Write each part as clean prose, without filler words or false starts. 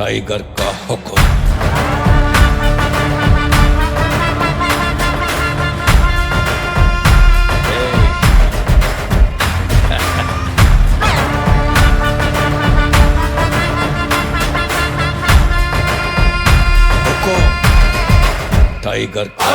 Tiger का हुक्म। Tiger का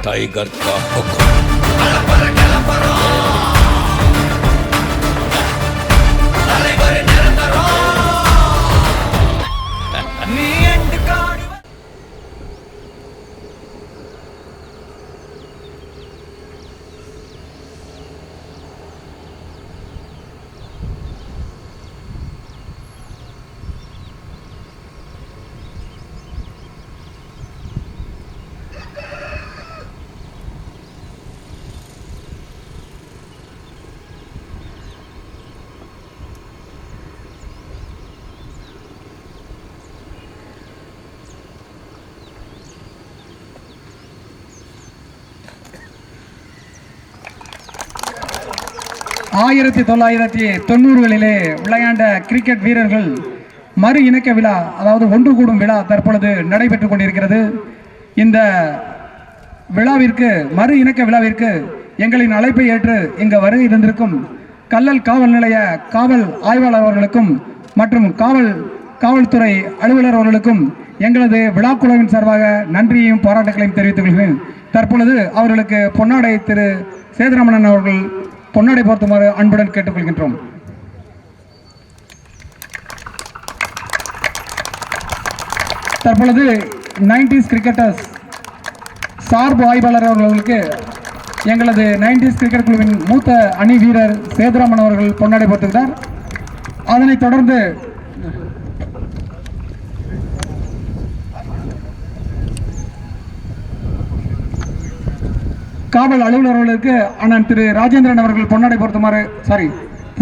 टाइगर का हुक्म। ஆயிரத்தி 1990களிலே விளையாண்ட கிரிக்கெட் வீரர்கள் மறு இணக்க விழா, அதாவது ஒன்று கூடும் விழா தற்பொழுது நடைபெற்றுக் கொண்டிருக்கிறது. இந்த விழாவிற்கு, மறு இணக்க விழாவிற்கு எங்களின் அழைப்பை ஏற்று இங்கு வருகை இருந்திருக்கும் கல்லல் காவல் நிலைய காவல் ஆய்வாளர் அவர்களுக்கும் மற்றும் காவல்துறை அலுவலர் அவர்களுக்கும் எங்களது விழாக்குழுவின் சார்பாக நன்றியையும் பாராட்டுகளையும் தெரிவித்துக் கொள்கிறேன். தற்பொழுது அவர்களுக்கு பொன்னாடை திரு சேதுராமன் அவர்கள் பொன்னாடை போர்த்துமாறு அன்புடன் கேட்டுக்கொள்கின்றோம். தற்பொழுது 90s கிரிக்கெட்டர்ஸ் சார்பு ஆய்வாளர் அவர்களுக்கு எங்களது 90s கிரிக்கெட் குழுவின் மூத்த அணி வீரர் சேதுராமன் அவர்கள் பொன்னாடை போர்த்துகிறார். அதனைத் தொடர்ந்து காவல் அலுவலர்களுக்கு அண்ணன் திரு ராஜேந்திரன் அவர்கள் பொன்னாடை பொருத்துமாறு,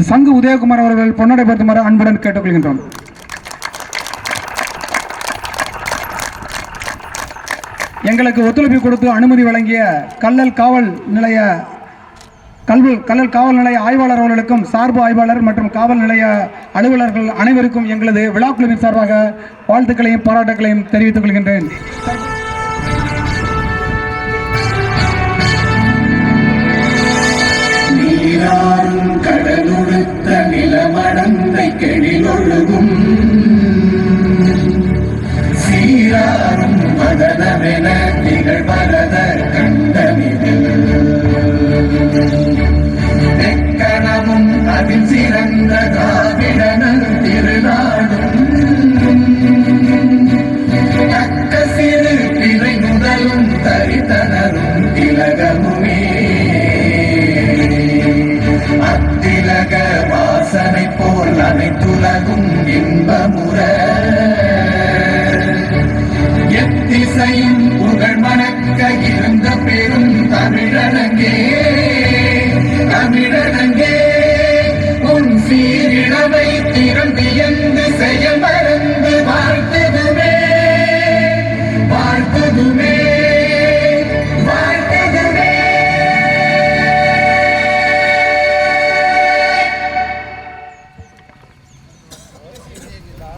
சங்கு உதயகுமார் அவர்கள் பொன்னாடை பொருத்துமாறு அன்புடன் கேட்டுக்கொள்கின்றோம். எங்களுக்கு ஒத்துழைப்பு கொடுத்து அனுமதி வழங்கிய கல்லல் காவல் நிலைய ஆய்வாளர் அவர்களுக்கும் சார்பு ஆய்வாளர் மற்றும் காவல் நிலைய அலுவலர்கள் அனைவருக்கும் எங்களது விழாக்குழுவின் சார்பாக வாழ்த்துக்களையும் பாராட்டுகளையும் தெரிவித்துக் கொள்கின்றேன். கடலுடுத்த நிலமடந்தை கெழிலொழுகும் சீராரும் வதனமென நிகழ்வரத கண்டனிதில் எக்கணமும் அதில் சிறந்த காவிடனல் திருநாடும் தக்க சிறு பிறை முதலும் தரித்தனரும் திலகமுமே அத்திலக வாசனை போல் அனைத்துலகும் இன்பமுற எத்திசையும் புகழ் மணக்க இருந்த பெரும் தமிழனங்கே உன் சீரிழமை திறந்தியந்து செயல் மறந்து வாழ்த்துதுமே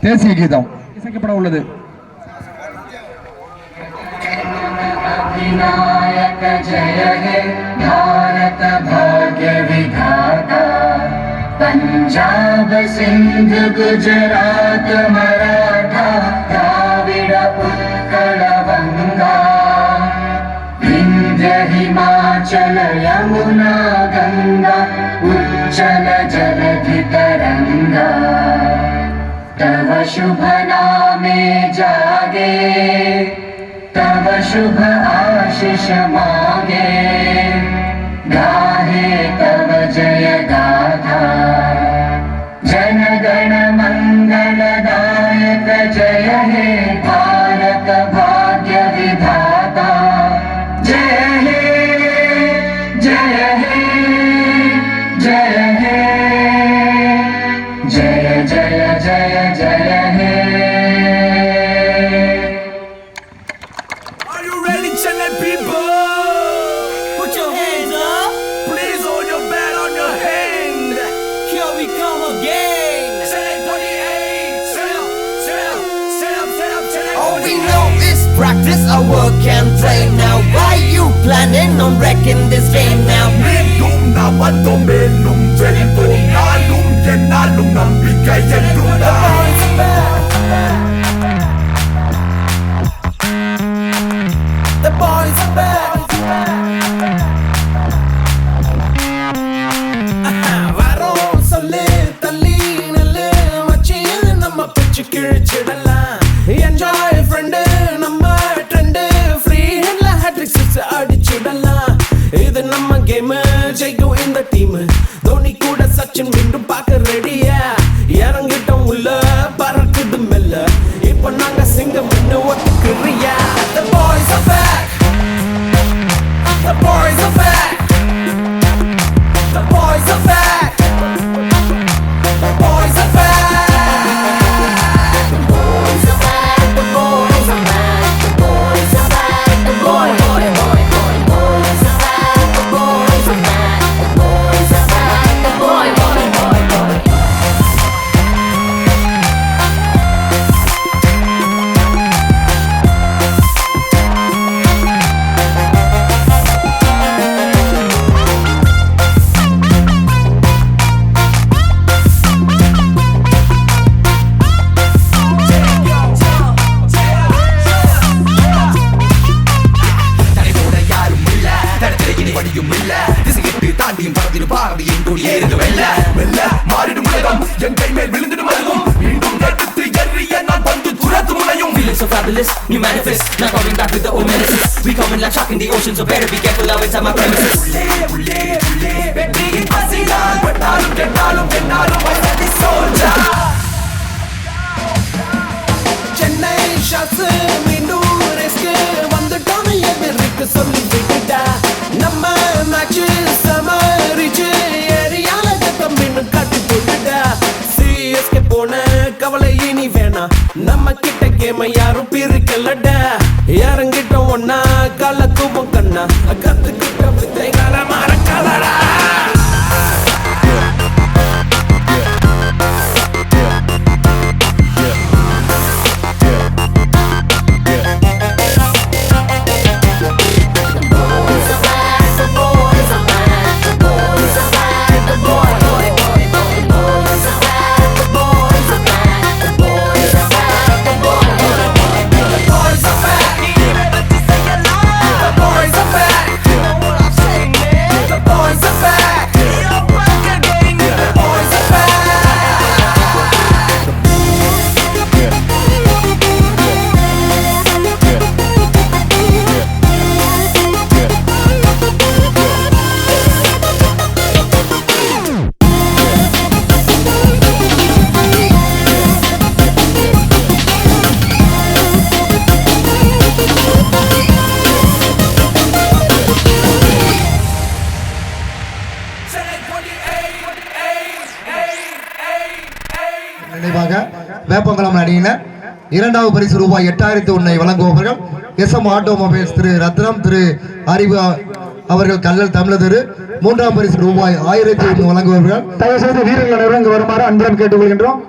தேசிய கீதம் இசைக்கப்பட உள்ளது. अधिनायक जय हे भारत भाग्य विधाता पंजाब सिंध गुजरात मराठा द्राविड उत्कल गंगा विंध्य हिमाचल यमुना गंगा उच्चल जलधि तरंगा तव शुभ नामे जागे तव शुभ आशीष मागे गाहे तव जय गाथा जन गण मंगलदायक जय हे भारत भाग्य विधाता जय हे जय हे जय हे जय जय जय जय हे Are you ready, Chennai people? Put your hands up. Please hold your bat on your hand. Here we come again. Chennai 28. Set up, Chennai. All we know is practice our work and play. Now why you planning on wrecking this game now? மீண்டும் நாம் வந்தோம் மேலும் ஜெயிப்போம் நாளும் என்னாலும் நம்பிக்கை The boys are back. வரோம் சொல்லு தள்ளி நெல்லு மச்சி நம்ம பிச்சு கிழிச்சிடலாம் என்ஜாய் ஃப்ரெண்டு நம்ம ட்ரெண்டு ஃப்ரீ ஹெட்ல ஹேட்ரிக் சிக்ஸ் அடிச்சிடலாம் இது நம்ம கேம் ஜெயிக்கும் இந்த டீம் தோனி கூட சச்சின் மீண்டும் பார்க்க ரெடியா இறங்கிட்டோம் உள்ள பறக்குது மெல்ல இப்ப நாங்க சிங்கம் ஒத்துக்குறியா The boys are back. The boys are back. The boys are back. The boys are back. The boys are back. The boys are back. The boys are back. The boys are back. The boys are back. The boys are back. The boy. தடைபோட யாரும் இல்ல தடத்திலே இனி வழியும் இல்ல திசையிட்டு தாண்டியும் பறந்திடும் பாரதியின் கொடி ஏறுது வெல்ல வெல்ல மாறிடும் உலகம் என் கை மேல் விழுந்திடும் அதுவும் மீண்டும் எடுத்து எறிய நான் வந்து துரத்து முனையும் Feeling so fabulous, new manifest. Now coming back with the old menaces. We coming like shark in the ocean, so better be careful now inside my premises. உள்ளே உள்ளே உள்ளே வெற்றியின் பசிதான் பட்டாலும் கெட்டாலும் என்னாலும் I stand the soldier. Chennai shots மீண்டும் ரேஸ்க்கு வந்துட்டோம் எதிர்க்கு சொல்லி விட்டுட்டா நம்ம மேட்ச் சமரிச்சு ஏரியால கட்டம் மீண்டும் காட்டி போட்டுட்டா சிஎஸ்கே போன கவலை இனி வேணாம் நம்ம கிட்ட கேம யாரும் பிரிக்கலடா இறங்கிட்டோம் ஒன்னா கால தூபம் கண்ணா கத்துக்கிட்ட வித்தைகால மறக்கலடா நினைவாக வேப்பங்குளம் அணியினர் இரண்டாவது பரிசு ரூபாய் 8001 வழங்குபவர்கள் SM ஆட்டோமொபைல்ஸ் திரு ரத்னம் திரு அறிவு அவர்கள் கல்லல் தமிழர். மூன்றாம் பரிசு ரூபாய் 1001 வழங்குபவர்கள் தயவு செய்து வீரர்கள் அனைவரும் இங்கு வருமாறு அன்புடன் கேட்டுக்கொள்கின்றோம்.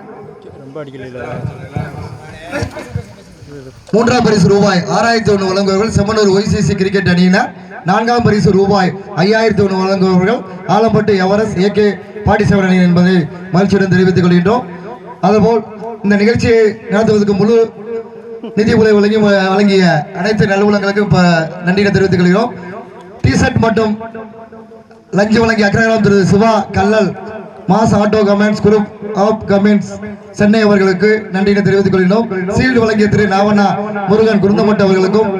மூன்றாம் பரிசு ரூபாய் 6001 வழங்குபவர்கள் செம்மனூர் ஒய்சிசி கிரிக்கெட் அணியினர். நான்காம் பரிசு ரூபாய் 5001 வழங்குபவர்கள் ஆலம்பட்டு எவரஸ் AK 47 அணியினர் என்பதை மகிழ்ச்சியுடன் தெரிவித்துக் கொள்கின்றோம். அதுபோல் இந்த நிகழ்ச்சியை நடத்துவதற்கு முழு நிதி உதவி வழங்கிய அனைத்து நல்லுள்ளங்களுக்கும் நன்றியை தெரிவித்துக் கொள்கிறோம். T-ஷர்ட் மற்றும் லஞ்சு வழங்கிய Agraharam Thiru Siva Kallal mass auto comments group of comments Chennai அவர்களுக்கு நன்றியை தெரிவித்துக் கொள்கிறோம். சீல்டு வழங்கிய திரு நாவண்ணா முருகன் குருந்தமட்டு அவர்களுக்கும்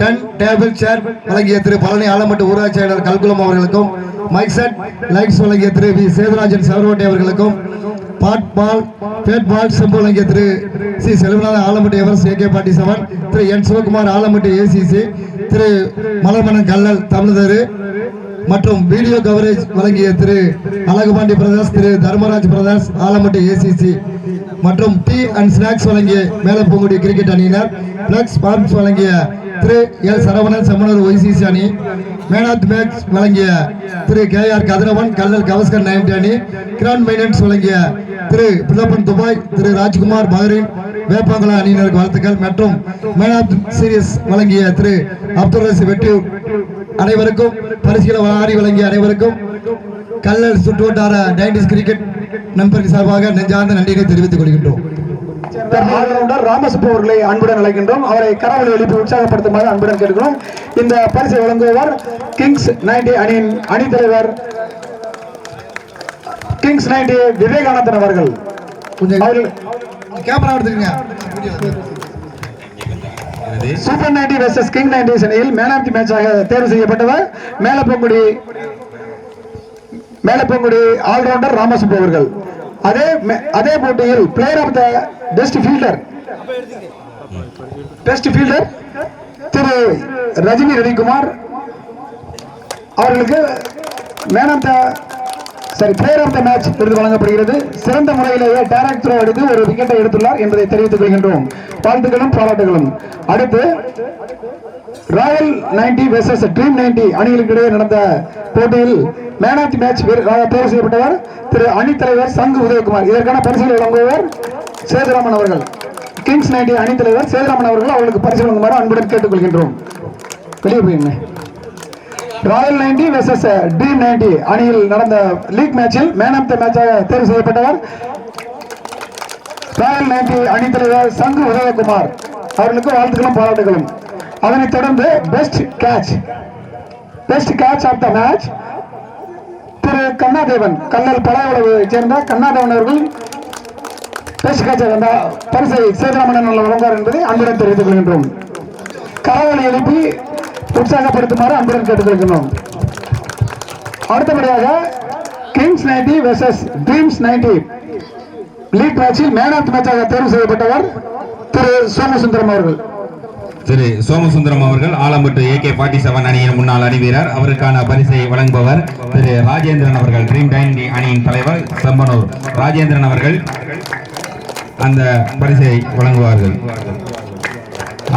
10 டேபிள் சேர் வழங்கிய திரு பழனி ஆலம்பட்டு ஊராட்சி செயலர் கல்குளம் அவர்களுக்கும் மைக் செட் லைட்ஸ் வழங்கிய திரு வி சேதுராஜன் சவரோட்டை அவர்களுக்கும் பேட் பால் செம்பு வழங்கிய திரு சி செல்வநாதன் ஆலம்பட்டு எவரஸ் AK 47 திரு என் சிவகுமார் ஆலம்பட்டு ACC திரு மலர்மணன் கல்லல் தமிழ்தரு மற்றும் வீடியோ கவரேஜ் வழங்கிய Thiru Azhagupandi brothers Thiru Dharmaraj brothers Alampattu ACC மற்றும் டீ அண்ட் ஸ்நாக்ஸ் வழங்கிய மேலப்பூங்குடி கிரிக்கெட் அணியினர். பிளக்ஸ் ஃபார்ம்ஸ் வழங்கிய திரு எல் சரவணன் செம்மனூர் OICC அணி. மேன் ஆஃப் தி மேட்ச் வழங்கிய திரு KR கதிரவன் கல்லல் கவஸ்கர் 90 அணி. கிரவுண்ட் மெயின்டெனன்ஸ் வழங்கிய திரு பிள்ளப்பன் துபாய் திரு ராஜ்குமார் பஹ்ரைன் வேப்பங்கலா அணியினருக்கு வாழ்த்துக்கள் மற்றும் மேன் ஆஃப் தி சீரிஸ் வழங்கிய திரு அப்துல் ரசி வெட்டியூர் அனைவருக்கும் பரிசுகளை வாரி வழங்கிய அனைவருக்கும் கல்லல் சுற்றுவட்டார 90s கிரிக்கெட் நண்பர்கள் சார்பாக நெஞ்சார்ந்த நன்றியை தெரிவித்துக் கொள்கின்றோம். ஆல்ரவுண்டர் ராமசுப்பு அவர்களை அன்புடன் அழைக்கின்றோம். அவரை கரவொலி எழுப்பி உற்சாகப்படுத்துமாறு அன்புடன் கேட்கிறோம். இந்த பரிசை வழங்குவார் கிங்ஸ் 90 அணியின் அணித்தலைவர் கிங்ஸ் 90 விவேகானந்தன் அவர்கள். கேமரா எடுத்துக்கங்க. சூப்பர் 90 வெர்சஸ் கிங் 90 அணியில் மேன் ஆஃப் தி மேட்சாக தேர்வு செய்யப்பட்டவர் மேலப்பங்குடி ஆல்ரவுண்டர் ராமசுப்பு அவர்கள். அதே போட்டியில் player of the best fielder Thiru Rajini Ravikumar அவர்களுக்கு பிளேயர் ஆஃப் த மேட்ச் விருது வழங்கப்படுகிறது. சிறந்த முறையிலேயே டைரக்ட் த்ரோ அடித்து ஒரு விக்கெட்டை எடுத்துள்ளார் என்பதை தெரிவித்துக் கொள்கின்றோம். வாழ்த்துக்களும் பாராட்டுகளும். அடுத்து ராயல் 90 வெர்சஸ் ட்ரீம் 90 அணிகளுக்கு இடையே நடந்த போட்டியில் மேன் ஆஃப் தி மேட்ச் தேர்வு செய்யப்பட்டவர் திரு அணித்தலைவர் சங்கு உதயகுமார். இதற்கான பரிசுகளை வழங்குபவர் சேதுராமன் அவர்கள். கிங்ஸ் 90 அணித்தலைவர் சேதுராமன் அவர்கள் அவர்களுக்கு பரிசு வழங்குமாறு அன்புடன் கேட்டுக்கொள்கின்றோம். வெளியே போயிருங்க. ராயல் 90 வெர்சஸ் ட்ரீம் 90 அணியில் நடந்த லீக் மேட்சில் மேன் ஆஃப் தி மேட்சாக தேர்வு செய்யப்பட்டவர் ராயல் 90 அணித்தலைவர் சங்கு உதயகுமார் அவர்களுக்கு வாழ்த்துக்களும் பாராட்டுகளும். அதனைத் தொடர்ந்து best catch of the match Thiru Kannadevan Kallal பழையவளவை சேர்ந்த கண்ணாதேவன் அவர்கள் பெஸ்ட் கேட்ச் பரிசை சேதுராமன் வழங்குவார் என்பதை அன்புடன் தெரிவித்துக் கொள்கின்றோம். கரவொலி எழுப்பி உற்சாகப்படுத்துமாறு அன்புடன் கேட்டுக்கொள்கிறோம். அடுத்தபடியாக கிங்ஸ் 90 வெர்சஸ் ட்ரீம்ஸ் 90 லீக் மேட்சில் மேன் ஆஃப் தி மேட்சாக தேர்வு செய்யப்பட்டவர் திரு சோமசுந்தரம் அவர்கள். திரு சோமசுந்தரம் அவர்கள் ஆலம்பட்டு AK 47 அணியின் முன்னாள் அணி வீரர். அவருக்கான பரிசை வழங்குபவர் திரு ராஜேந்திரன் அவர்கள். ட்ரீம் 90 அணியின் தலைவர் செம்பனூர் ராஜேந்திரன் அவர்கள் அந்த பரிசை வழங்குவார்கள்.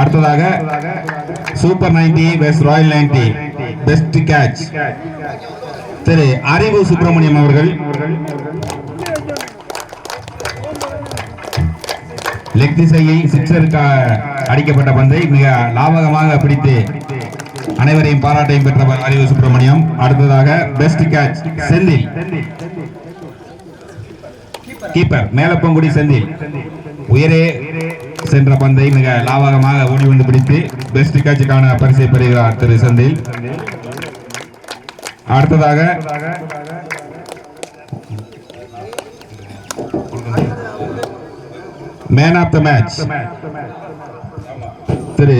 அடுத்ததாக super 90 versus royal 90 best catch Thiru Arivu Subramaniam அவர்கள். லெக் திசையை சிக்ஸருக்கு அடிக்கப்பட்ட பந்தை மிக லாபகமாக பிடித்து அனைவரையும் பாராட்டையும் பெற்றவர் அறிவு சுப்பிரமணியம். அடுத்ததாக best catch Senthil keeper Melapangudi Senthil. உயரே சென்ற பந்தை மிக லாபகமாக ஓடி வந்து பிடித்து பெஸ்ட் கேட்சுக்கான பரிசை பெறுகிறார் திரு செந்தில். அடுத்ததாக மேன் ஆஃப் த மேட்ச் திரு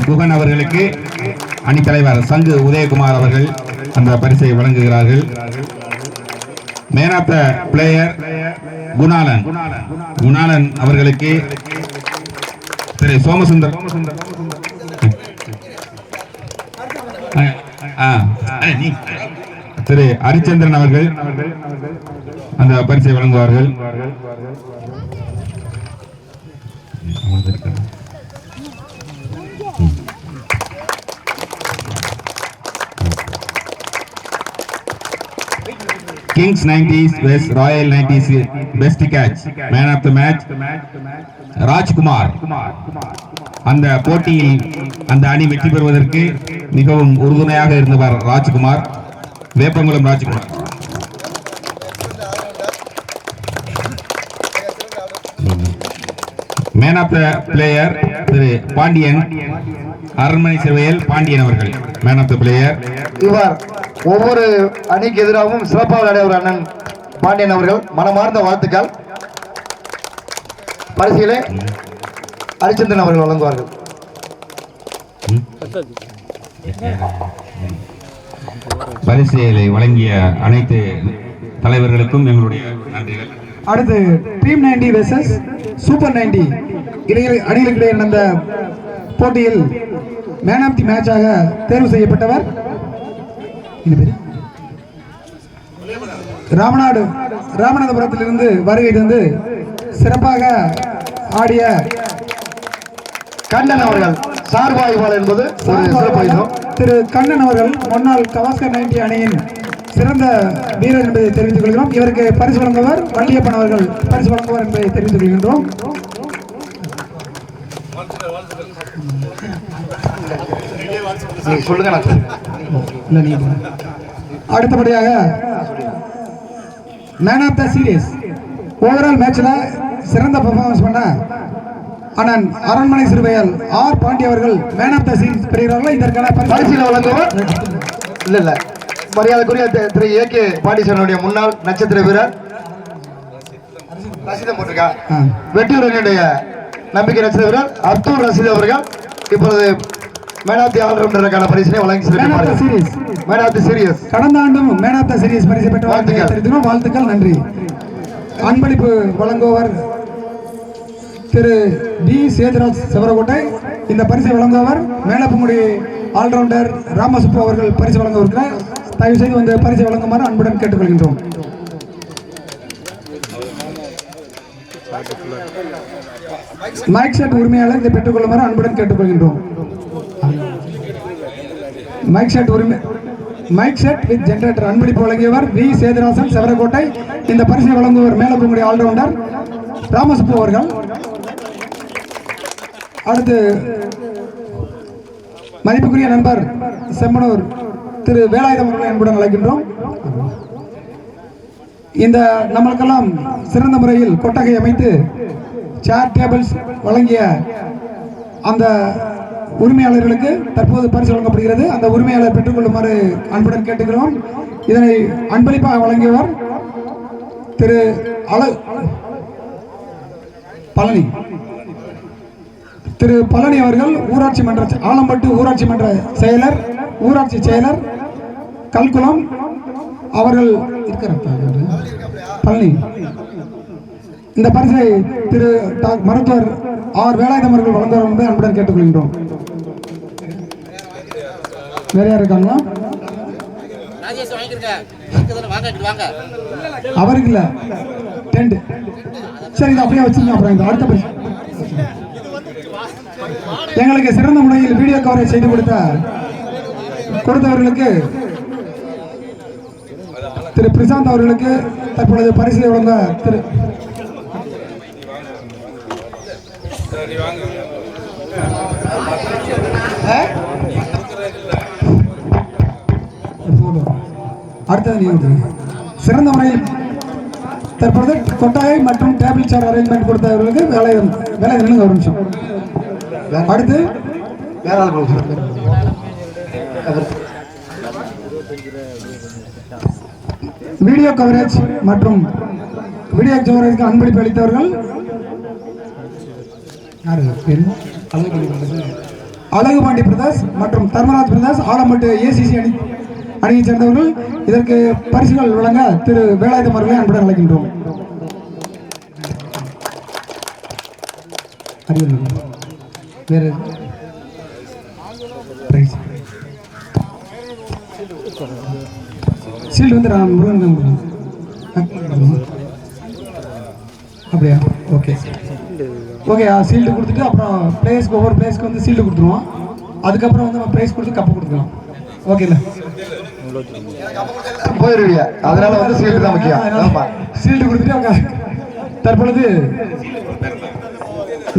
குகன் அவர்களுக்கு அணித்தலைவர் சங்கு உதயகுமார் அவர்கள் அந்த பரிசை வழங்குகிறார்கள். Man of the player Gunalan அவர்களுக்கு திரு சோமசுந்தர் திரு ஹரிச்சந்திரன் அவர்கள் அந்த பரிசை வழங்குவார்கள். Kings 90s vs Royal 90s best catch. Man of the match Rajkumar. அந்த போட்டியில் அந்த அணி வெற்றி பெறுவதற்கு மிகவும் உறுதுணையாக இருந்தவர் Rajkumar, Veppankulam Rajkumar. Man of the player Thiru Pandian, Aranmanai Siruvayal Pandian அவர்கள் மேன் ஆஃப் த பிளேயர். இவர் ஒவ்வொரு அணிக்கு எதிராகவும் சிறப்பாக விளையாடிய ஒரு அண்ணன் பாண்டியன் அவர்கள், மனமார்ந்த வாழ்த்துக்கள். பரிசிலை ஹரிச்சந்திரன் அவர்கள் வழங்குவார்கள். பரிசுகளை வழங்கிய அனைத்து தலைவர்களுக்கும் எங்களுடைய நன்றிகள். அடுத்து டீம் 90 வெர்சஸ் சூப்பர் 90 அணிகளுக்கிடையே நடந்த போட்டியில் மேன் ஆஃப் தி மேட்சாக தேர்வு செய்யப்பட்டவர் ராமநாதபுரத்திலிருந்து வருகை தந்து சிறப்பாக ஆடிய கண்ணன் அவர்கள் சார்பாய்வாள் என்பது ஒரு சிறப்பு. திரு கண்ணன் அவர்கள் முன்னாள் கவாஸ்கர் 90 அணியின் சிறந்த வீரர் என்பதை தெரிவித்துக் கொள்கிறோம். இவருக்கு பரிசு வழங்குவர் வள்ளியப்பன் அவர்கள் பரிசு வழங்குவார் என்பதை தெரிவித்துக் கொள்கின்றோம். அடுத்தபடியாக man of the series overall மேட்ச்ல சிறந்த பெர்ஃபார்மன்ஸ் பண்ண அண்ணன் அரண்மனை சிறுவையல் ஆர் பாண்டி அவர்கள் மேன் ஆஃப் த சீரீஸ் பெறுகிறார்கள். இதற்கான பரிசீலனை வழங்குவர் இல்ல மரியாதைக்குரிய திரு ஏகே பாண்டிசனுடைய முன்னாள் நட்சத்திர வீரர் ரசீதம் போட்டிருக்கா வெற்றியுடைய நம்பிக்கை நட்சத்திர வீரர் அப்துல் ரசீத் அவர்கள் இப்பொழுது மேன் ஆஃப் தி ஆல்ரவுண்டருக்கான பரிசினை வழங்கி மேன் ஆஃப் தி சீரியஸ் கடந்த ஆண்டும் மேன் ஆஃப் த சீரீஸ் பரிசு பெற்ற வாழ்த்துக்கள், நன்றி. அன்பளிப்பு வழங்குவர் திரு டி சேதுராஜ் செவரகோட்டை. இந்த பரிசை வழங்குவர் மேலப்புமுடி ஆல்ரவுண்டர் ராமசுப்பு அவர்கள் பரிசு வழங்கவிருக்கிறார். தயவு செய்து வந்து பரிசு வழங்குமாறு அன்புடன் கேட்டுக்கொள்கின்றோம். மைக் செட் உரிமையாளர் இதை பெற்றுக்கொள்ளுமாறு அன்புடன் கேட்டுக்கொள்கின்றோம். மைக் செட் வித் ஜெனரேட்டர் அன்பளிப்பு வழங்கியவர் வி சேதுராசன் செவரகோட்டை. இந்த பரிசை வழங்குவர் மேலப்புமுடி ஆல்ரவுண்டர் ராமசுப்பு அவர்கள். அடுத்து மதிப்புக்குரிய நண்பர் செம்மனூர் திரு வேலாயுதம் அவர்களை அன்புடன் அழைக்கின்றோம். இந்த நம்மளுக்கெல்லாம் சிறந்த முறையில் கொட்டகை அமைத்து சேர் டேபிள்ஸ் வழங்கிய அந்த உரிமையாளர்களுக்கு தற்போது பரிசு வழங்கப்படுகிறது. அந்த உரிமையாளர் பெற்றுக்கொள்ளுமாறு அன்புடன் கேட்டுக்கிறோம். இதனை அன்பளிப்பாக வழங்கியவர் திரு பழனி அவர்கள், ஊராட்சி மன்ற ஆலம்பட்டு ஊராட்சி மன்ற செயலர், ஊராட்சி செயலர் கல்குளம் அவர்கள் பழனி. இந்த பரிசை திரு மருத்துவர் ஆர் வேலாயுதம் அவர்கள் வழங்குவார் என்று அன்புடன் கேட்டுக்கொள்கின்றோம். வேற யார் இருக்காங்களா? அவருக்கு இல்ல டென்ட். சரி, இதை அப்படியே வச்சுருங்க. அப்புறம் இந்த அடுத்த பரிசு எங்களுக்கு சிறந்த முறையில் வீடியோ கவரேஜ் செய்து கொடுத்தவர்களுக்கு திரு பிரசாந்த் அவர்களுக்கு தற்பொழுது பரிசு வழங்க திரு அடுத்தது சிறந்த முறையில் தற்பொழுது கொட்டாய் மற்றும் டேபிள் சேர் அரேஞ்ச்மெண்ட் கொடுத்தவர்களுக்கு வேலை நிலங்க ஒரு நிமிஷம். அடுத்து வீடியோ கவரேஜ் மற்றும் வீடியோ கவரேஜ்க்கு அன்பளிப்பு அளித்தவர்கள் அழகுபாண்டி பிரதர்ஸ் மற்றும் தர்மராஜ் பிரதர்ஸ் ஆலம்பட்டு ஏசிசி அணியைச் சேர்ந்தவர்கள். இதற்கு பரிசுகள் வழங்க திரு வேலாயுதம் அவர்களை அன்புடன் அழைக்கின்றோம். சீல்டு வந்து அப்படியா? ஓகே ஓகே, சீல்டு கொடுத்துட்டு அப்புறம் பிளேஸ்க்கு ஒவ்வொரு பிளேஸ்க்கு வந்து சீல்டு கொடுத்துருவோம். அதுக்கப்புறம் வந்து நம்ம பிரைஸ் கொடுத்து கப்பு கொடுத்துக்கலாம். ஓகேல? போயிருவீங்க, அதனால வந்து சீல்டு தான் முக்கியம். ஆமா, ஷீல்டு கொடுத்துட்டு அவங்க தற்பொழுது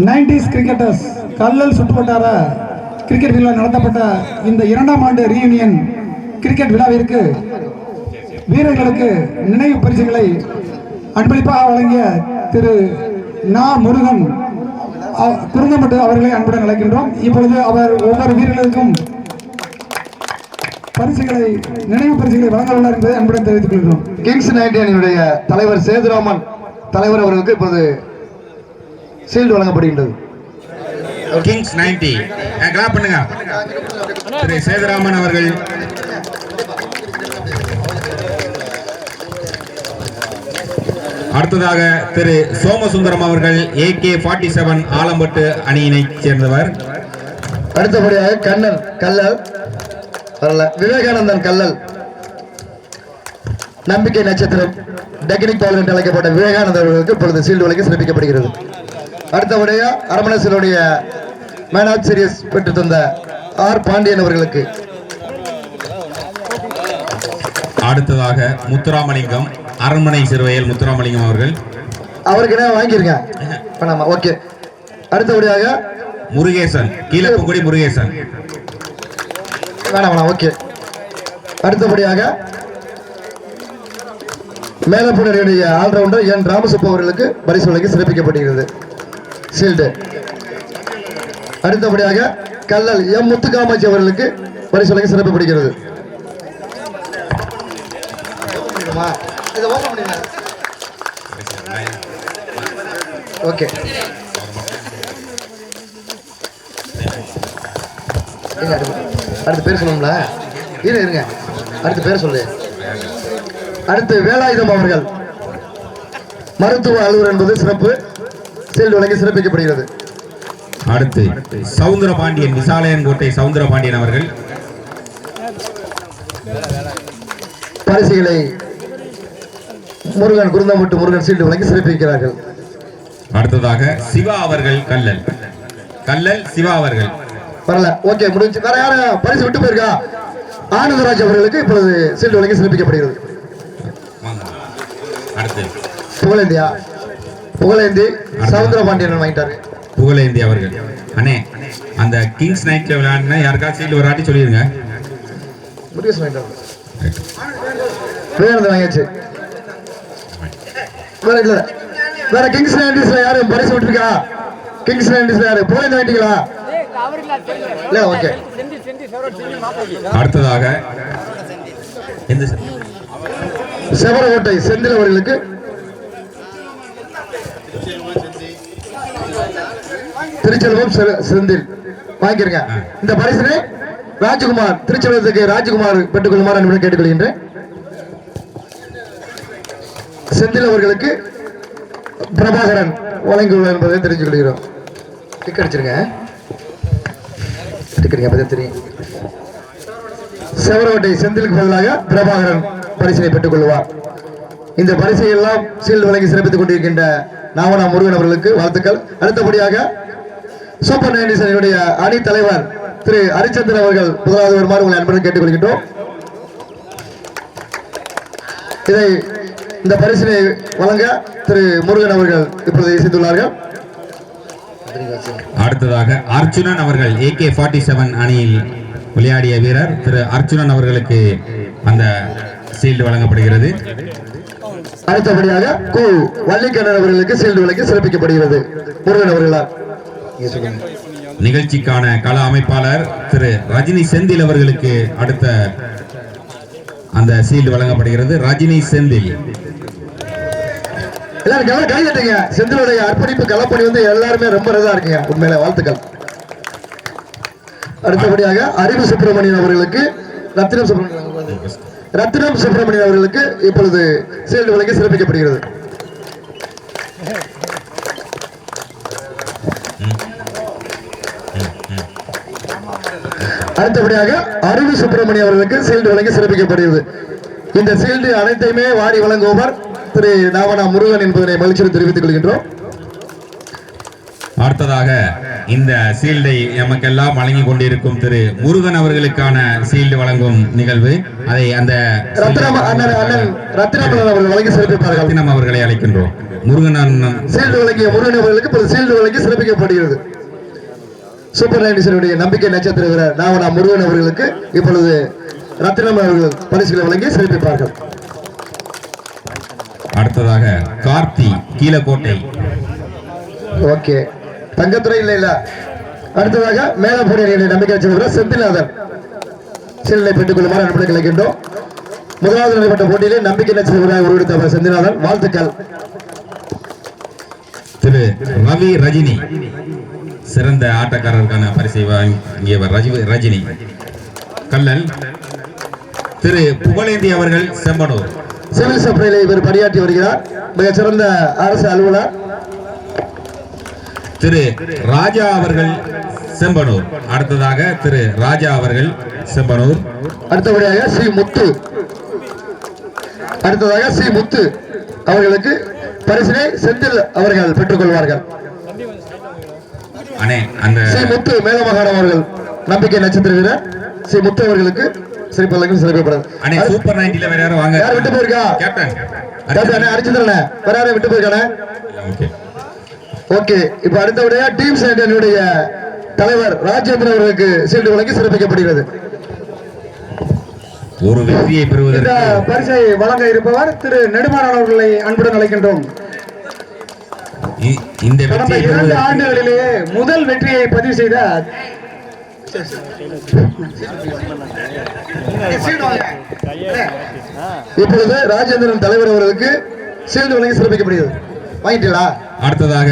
90s கிரிக்கெட்டர்ஸ் கல்லல் சுற்றுவட்டார கிரிக்கெட் விழா நடத்தப்பட்ட இந்த 2ஆம் ஆண்டு ரீயூனியன் கிரிக்கெட் விழாவிற்கு வீரர்களுக்கு நினைவு பரிசுகளை அன்பளிப்பாக வழங்கிய திரு நா. முருகன் குருந்தமட்டு அவர்களை அன்புடன் அழைக்கின்றோம். இப்பொழுது அவர் ஒவ்வொரு வீரர்களுக்கும் பரிசுகளை நினைவு பரிசுகளை வழங்க உள்ளார் என்பதை அன்புடன் தெரிவித்துக் கொள்கிறோம். கிங்ஸ் 90 அணியுடைய தலைவர் சேதுராமன் தலைவர் அவர்களுக்கு இப்பொழுது சீல்டு வழங்கப்படுகின்றது. கிங்ஸ் 90 கிளாப் பண்ணுங்க. திரு சேதுராமன் அவர்கள் அடுத்ததாக திரு சோமசுந்தரம் அவர்கள் AK-47 ஆலம்பட்டு அணியினைச் சேர்ந்தவர். அடுத்தபடியாக கல்லல் வரல, விவேகானந்தன் கல்லல் நம்பிக்கை நட்சத்திரம் டெக்னிக் பவர் என்று அழைக்கப்பட்ட விவேகானந்தர் அவர்களுக்கு இப்பொழுது சீல்டு வழங்கி சிறப்பிக்கப்படுகிறது. அடுத்தபடியாக அரமணேஸ்வருடைய மேன் ஆஃப் சீரியஸ் பெற்று தந்த ஆர். பாண்டியன் அவர்களுக்கு. அடுத்ததாக முத்துராமலிங்கம் அரண்மனை சிறுவையில் முத்துராமலிங்கம் அவர்கள் அவருக்கு என்ன வாங்கியிருக்கேன். ஓகே. அடுத்தபடியாக முருகேசன் கீழப்புங்குடி முருகேசன். வேணாம். ஓகே. அடுத்தபடியாக மேலப்பூடைய ஆல்ரவுண்டர் என் ராமசுப்பு அவர்களுக்கு பரிசு வழங்கி சிறப்பிக்கப்படுகிறது சீல்டு. அடுத்தபடியாக கல்லல் எம். முத்துக்காமாட்சி அவர்களுக்கு பரிசு வழங்கி சிறப்பிக்கப்படுகிறது. ஓகே. அடுத்த பேர் சொல்லணும்ல, இருங்க. அடுத்த பேர் சொல்லு. அடுத்து வேலாயுதம் அவர்கள் மருத்துவ அலுவலர் என்பது சிறப்பு சீல்டு வழங்கி சிறப்பிக்கப்படுகிறது. அடுத்து சவுந்தரபாண்டியன் விசாலயன் கோட்டை சவுந்தரபாண்டியன் அவர்கள் பரிசுகளை முருகன் குருந்தமட்டு முருகன் சீல்டு வழங்கி சிறப்பிக்கிறார்கள். அடுத்ததாக சிவா அவர்கள் கல்லல் சிவா அவர்கள் வரல. ஓகே, முடிஞ்சு. வேற யாரும் பரிசு விட்டு போயிருக்கா? ஆனந்தராஜ் அவர்களுக்கு இப்பொழுது சீல்டு வழங்கி சிறப்பிக்கப்படுகிறது. அடுத்து புகழேந்தி சவுந்தரபாண்டியன் வாங்கிட்டாரு. புகழேந்தி அவர்கள். அண்ணே, அந்த கிங்ஸ் நைட்ல விளையாடுன யாருக்கா சீல்டு ஒரு ஆட்டி சொல்லிருங்க. முருகேசன் வாங்கிட்டாரு. வாங்கியாச்சு. வேற இல்ல. வேற கிங்ஸ் 90ஸ்ல யாரும் பரிசு விட்டுருக்கா? கிங்ஸ் 90ஸ்ல யாரு புகழேந்தி வாங்கிட்டீங்களா? இல்ல. ஓகே. அடுத்ததாக செவரகோட்டை செந்தில் அவர்களுக்கு திருச்செல்வம் செந்தில் வாங்கிருங்க. இந்த பரிசினை ராஜகுமார் திருச்செல்வத்துக்கு ராஜகுமார் பெற்றுக்கொள்ளுமாறு அன்புடன் கேட்டுக்கொள்கின்றேன். செந்தில் அவர்களுக்கு பிரபாகரன் வழங்குவார் என்பதை தெரிஞ்சு கொள்கிறோம். டிக்கெட் அடிச்சிருங்க. தெரியும். செவரகோட்டை செந்திலுக்கு பதிலாக பிரபாகரன் பரிசினை பெற்றுக் கொள்வார். இந்த பரிசை எல்லாம் சீல்டு வழங்கி சிறப்பித்துக் கொண்டிருக்கின்ற நாவனா முருகன் அவர்களுக்கு வாழ்த்துக்கள். அடுத்தபடியாக சூப்பர் 90s அணியுடைய அணி தலைவர் திரு ஹரிச்சந்திரன் அவர்கள் முதலாவது வருமாறு உங்களை அன்புடன் கேட்டுக்கொள்கின்றோம். இந்த பரிசினை வழங்க திரு முருகன் அவர்கள் இப்பொழுது இசைத்துள்ளார்கள். அடுத்ததாக அர்ஜுனன் அவர்கள் AK-47 அணியில் விளையாடிய வீரர் திரு அர்ஜுனன் அவர்களுக்கு அந்த சீல்டு வழங்கப்படுகிறது. அடுத்தபடியாக கு வள்ளிக்கண்ணன் அவர்களுக்கு சீல்டு வழங்கி சிறப்பிக்கப்படுகிறது முருகன் அவர்களால். நிகழ்ச்சிக்கான கள அமைப்பாளர் திரு ரஜினி செந்தில் அவர்களுக்கு அடுத்த அந்த சீல்டு வழங்கப்படுகிறது. ரஜினி செந்தில். எல்லாரும் கை தட்டுங்க. செந்திலுடைய அர்ப்பணிப்பு களப்பணி வந்து எல்லாருமே ரொம்ப இதா இருக்குங்க. உண்மையில வாழ்த்துக்கள். அடுத்தபடியாக அறிவு சுப்பிரமணியன் அவர்களுக்கு ரத்தினம் சுப்பிரமணியன் அவர்களுக்கு இப்பொழுது சீல்டு வழங்கி சிறப்பிக்கப்படுகிறது. அடுத்தபடியாக அறிவு சுப்பிரமணியன் அவர்களுக்கு சீல்டு வழங்கி சிறப்பிக்கப்படுகிறது. இந்த சீல்டு அனைத்தையுமே வாரி வழங்குவார் திரு நாவனா முருகன் என்பதனை மகிழ்ச்சியோடு தெரிவித்துக் கொள்கின்றோம். அடுத்ததாக இந்த சீல்டை நமக்கெல்லாம் வழங்கி கொண்டிருக்கும் திரு முருகன் அவர்களுக்கான சீல்டு வழங்கும் நிகழ்வு. அதை அந்த ரத்தினம் அவர்கள் வழங்கி சிறப்பிப்பார்கள். ரத்தினம் அவர்களை அழைக்கின்றோம். முருகன் அண்ணன் சீல்டு வழங்கிய முருகன் அவர்களுக்கு இப்பொழுது சீல்டு வழங்கி சிறப்பிக்கப்படுகிறது. சூப்பர் 90s நம்பிக்கை நட்சத்திர வீரர் நாவனா முருகன் அவர்களுக்கு இப்பொழுது ரத்தினம் அவர்கள் பரிசுகளை வழங்கி சிறப்பிப்பார்கள். அடுத்ததாக கார்த்தி கீழக்கோட்டை. ஓகே, தங்கத்துறை இல்ல. அடுத்ததாக மேலப்பூர் நம்பிக்கை நட்சத்திர செந்தில்நாதன் சீல்டை பெற்றுக் கொள்ளுமாறு அனுப்பி கிடைக்கின்றோம். முதலாவது நடைபெற்ற போட்டியிலே நம்பிக்கை நட்சத்திர உருவெடுத்த செந்தில்நாதன் வாழ்த்துக்கள். திரு ரவி ரஜினி சிறந்த ஆட்டக்காரருக்கான பரிசை வாங்கியவர் ரஜினி கல்லல். திரு புகழேந்தி அவர்கள் செம்பனூர் சிவில் சப்ளையில் இவர் பணியாற்றி வருகிறார். மிகச்சிறந்த அரசு அலுவலர். திரு ராஜா அவர்கள் செம்பனூர். அடுத்ததாக திரு ராஜா அவர்கள் செம்பனூர். அடுத்தபடியாக சி முத்து அவர்களுக்கு பரிசினை செந்தில் அவர்கள் பெற்றுக் கொள்வார்கள். சி முத்து மேலமாகாணம் அவர்கள் நம்பிக்கை நட்சத்திர வீரர் சி முத்து அவர்களுக்கு சிறப்பு சிறப்பிப்படும். சூப்பர் 90ல வேற யாரும் வாங்க. யார் விட்டு போயிருக்கா? கேப்டன் அரிச்சந்திரனே வேற யாரும் விட்டு போயிருக்கானே? ஓகே, இப்ப அடுத்தபடியா டீம் சேட்டனுடைய தலைவர் ராஜேந்திரன் அவர்களுக்கு சீல்டு வழங்கி சிறப்பிக்கப்படுகிறது. ஒரு வெற்றியை பெறுவதற்கு பரிசை வழங்க இருப்பவர் திரு நெடுமாறன் அவர்களை அன்புடன் அழைக்கின்றோம். இந்த கடந்த 2 ஆண்டுகளிலேயே முதல் வெற்றியை பதிவு செய்த இப்பொழுது ராஜேந்திரன் தலைவர் அவர்களுக்கு சீல்டு வழங்கி சிறப்பிக்கப்படுகிறது. வாங்கிட்டீங்களா? அடுத்ததாக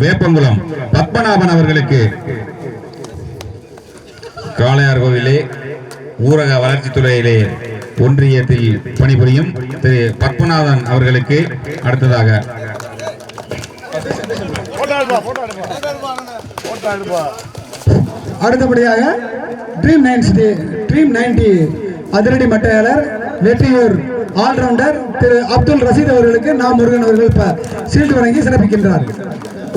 வேப்பங்குளம் பத்மநாபன் அவர்களுக்கு காளையார் கோவிலே ஊரக வளர்ச்சித்துறையிலே ஒன்றியத்தில் பணிபுரியும் திரு பத்மநாதன் அவர்களுக்கு அடுத்ததாக அடுத்தபடியாக ட்ரீம் 90 அதிரடி மட்டையாளர் வெற்றியூர் ஆல்ரவுண்டர் திரு அப்துல் ரசீத் அவர்களுக்கு நாம் முருகன் அவர்கள் சீல்டு வழங்கி சிறப்பிக்கின்றார்.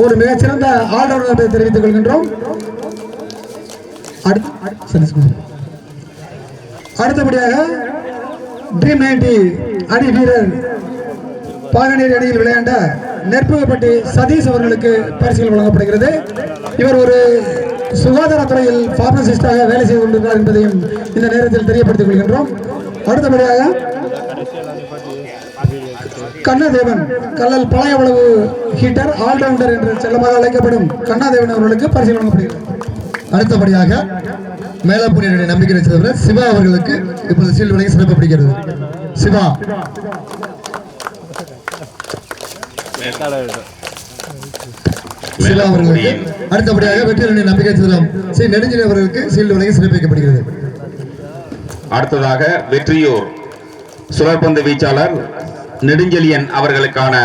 ஒரு மிகச்சிறந்த ஆல்ரவுண்டர் தெரிவித்துக் கொள்கின்றோம். அடுத்தபடியாக ட்ரீம் 90 அணி வீரர் பாகனேரி அணியில் விளையாண்ட நெற்பகப்பட்டி சதீஷ் அவர்களுக்கு பரிசுகள் வழங்கப்படுகிறது. இவர் ஒரு சுகாதாரத்துறையில் பார்மசிஸ்டாக வேலை செய்து கொண்டிருக்கிறார் என்பதையும் இந்த நேரத்தில் தெரியப்படுத்திக் கொள்கின்றோம். அடுத்தபடியாக கண்ணாதேவன் கல்லல் பழைய உளவு ஹீட்டர் ஆல்ரவுண்டர் என்று செல்லமாக அழைக்கப்படும் கண்ணாதேவன் அவர்களுக்கு பரிசு வழங்கப்படுகிறது. அடுத்தபடியாக மேலப்பூரியுடைய நம்பிக்கை நட்சத்திர சிவா அவர்களுக்கு இப்பொழுது சீல்டு வழங்கி சிறப்பிக்கப்படுகிறது. சிவா அவர்களுக்கு அடுத்தபடியாக வெற்றியுடைய நம்பிக்கை நட்சத்திரம் ஸ்ரீ நெடுஞ்செழி அவர்களுக்கு சீல்டு வழங்கி சிறப்பிக்கப்படுகிறது. அடுத்ததாக வெற்றியூர் சுழற்பந்து வீச்சாளர் நெடுஞ்செழியன் அவர்களுக்கான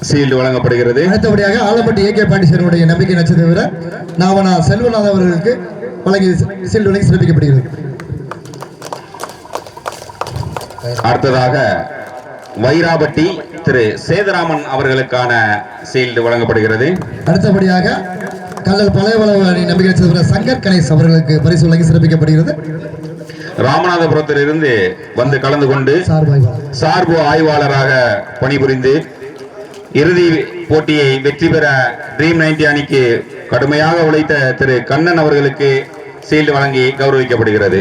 சீல்டு வழங்கப்படுகிறது. அடுத்தபடியாக ஆலம்பட்டி ஏகே பாண்டிச்சேரியுடைய நம்பிக்கை நட்சத்திர வீரர் நாவனா செல்வநாத அவர்களுக்கு வழங்கி சீல்டு வழங்கி சிறப்பிக்கப்படுகிறது. அடுத்ததாக வைராபட்டி திரு சேதராமன் அவர்களுக்கான சீல்டு வழங்கப்படுகிறது. அடுத்தபடியாக கல்லல் பழைய உளவு அணி நம்பிக்கை நட்சத்திர சங்கர் கணேஷ் அவர்களுக்கு பரிசு வழங்கி சிறப்பிக்கப்படுகிறது. ராமநாதபுரத்தில் இருந்து வந்து கலந்து கொண்டு சார்பு ஆய்வாளராக பணிபுரிந்து இறுதி போட்டியை வெற்றி பெற ட்ரீம் 90 அணிக்கு கடுமையாக உழைத்த திரு கண்ணன் அவர்களுக்கு சீல்டு வழங்கி கௌரவிக்கப்படுகிறது.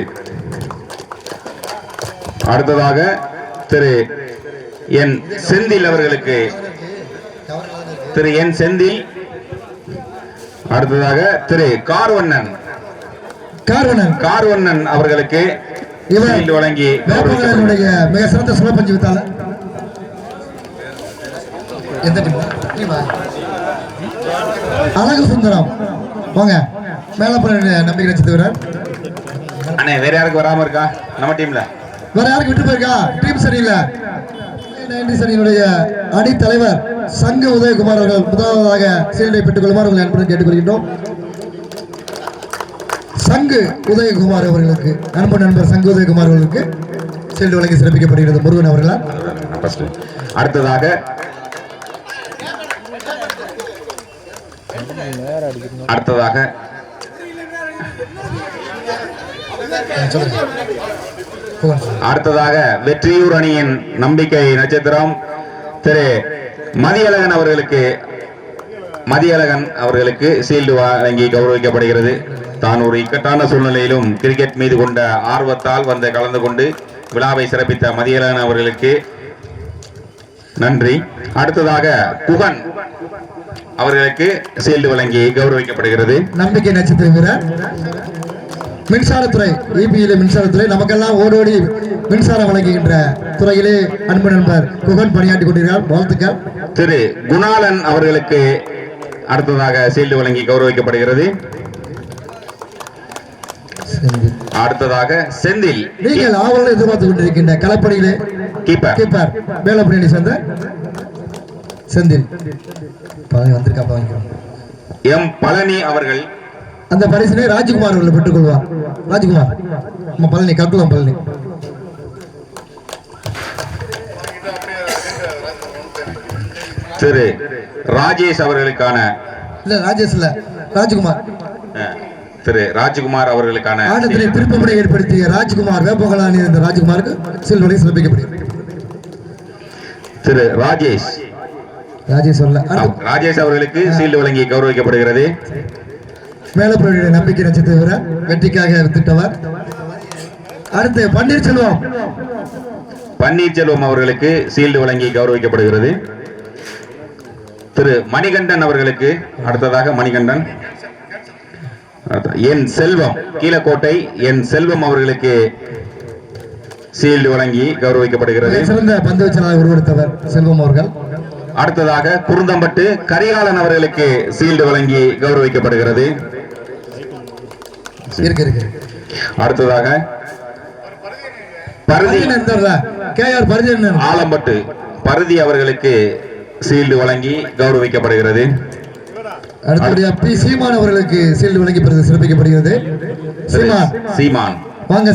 அடுத்ததாக திரு என் செந்தில் அவர்களுக்கு அடுத்ததாக திரு கார்வண்ணன் அவர்களுக்கு சீல்டு வழங்கி மிக சிறந்த சுழற்பஞ்சு வித்தாளர். அழகு சுந்தரம் வாங்க மேலப்புற நம்பிக்கை நட்சத்திரம். அண்ணே வேற யாருக்கு வராம இருக்கா? நம்ம டீம்ல வேற யாருக்கு விட்டு போயிருக்கா? டீம் சரியில்லை. 90s அணியினுடைய அணி தலைவர் சங்கு உதயகுமார் அவர்கள் முதலாவதாக சீல்டை பெற்றுக் கொள்ளுமாறு உங்களை அன்புடன் கேட்டுக்கொள்கின்றோம். சங்கு உதயகுமார் அவர்களுக்கு அன்பு நண்பர் சங்கு உதயகுமார் அவர்களுக்கு சீல்டு வழங்கி சிறப்பிக்கப்படுகிறது முருகன் அவர்களால். அடுத்ததாக அடுத்ததாக வெற்றியூர் அணியின் நம்பிக்கை நட்சத்திரம் திரு மதியழகன் அவர்களுக்கு சீல்டு வழங்கி கௌரவிக்கப்படுகிறது. தான் ஒரு இக்கட்டான சூழ்நிலையிலும் கிரிக்கெட் மீது கொண்ட ஆர்வத்தால் வந்து கலந்து கொண்டு விழாவை சிறப்பித்த மதியழகன் அவர்களுக்கு நன்றி. அடுத்ததாக குகன் அவர்களுக்கு சீல்டு வழங்கி கௌரவிக்கப்படுகிறது. நம்பிக்கை நட்சத்திர வீரர், மின்சாரத்துறை, இபியிலே மின்சாரத்துறை, நமக்கெல்லாம் ஓடோடி மின்சாரம் வழங்குகின்ற துறையிலே அன்பு நண்பர் குகன் பணியாற்றி கொண்டிருக்கிறார். வாழ்த்துக்கள். திரு குணாலன் அவர்களுக்கு அடுத்ததாக சீல்டு வழங்கி கௌரவிக்கப்படுகிறது. அடுத்ததாக செந்தில், நீங்கள் ஆவலுடன் எதிர்பார்த்து கொண்டிருக்கின்ற களப்பணியிலே கீப்பர் வேலப்பணியை சேர்ந்த செந்தில் வந்திருக்கா. எம் பழனி அவர்கள் அந்த பரிசினை ராஜ்குமார் அவர்கள் பெற்றுக் கொள்வார். ராஜ்குமார், நம்ம பழனி கற்குளம் பழனி. திரு ராஜேஷ் அவர்களுக்கான ராஜ்குமார், திரு ராஜ்குமார் அவர்களுக்கான ஆட்டத்திலே திருப்பமுறை ஏற்படுத்திய ராஜ்குமார், வேப்பகலானி இருந்த ராஜ்குமாருக்கு சில்வரை சிறப்பிக்கப்படுகிறது. திரு ராஜேஷ் அவர்களுக்கு சீல்டு வழங்கி கௌரவிக்கப்படுகிறது. மேலப்புறையுடைய நம்பிக்கை நட்சத்திர வீரர், வெற்றிக்காக வித்திட்டவர். அடுத்து பன்னீர்செல்வம் அவர்களுக்கு சீல்டு வழங்கி கௌரவிக்கப்படுகிறது. திரு மணிகண்டன் அவர்களுக்கு அடுத்ததாக மணிகண்டன், என் செல்வம் கீழக்கோட்டை என் செல்வம் அவர்களுக்கு சீல்டு வழங்கி கௌரவிக்கப்படுகிறது. சிறந்த பந்து வீச்சாளராக உருவெடுத்தவர் செல்வம் அவர்கள். அடுத்ததாக குருந்தம்பட்டு கரிகாலன் அவர்களுக்கு சீல்டு வழங்கி கௌரவிக்கப்படுகிறது. அடுத்ததாக ஆலம்பட்டு பருதி அவர்களுக்கு சீல்டு வழங்கி கௌரவிக்கப்படுகிறது. அடுத்தபடியாக பி சீமான் அவர்களுக்கு சீல்டு வழங்கி சிறப்பிக்கப்படுகிறது. சீமான் வாங்க,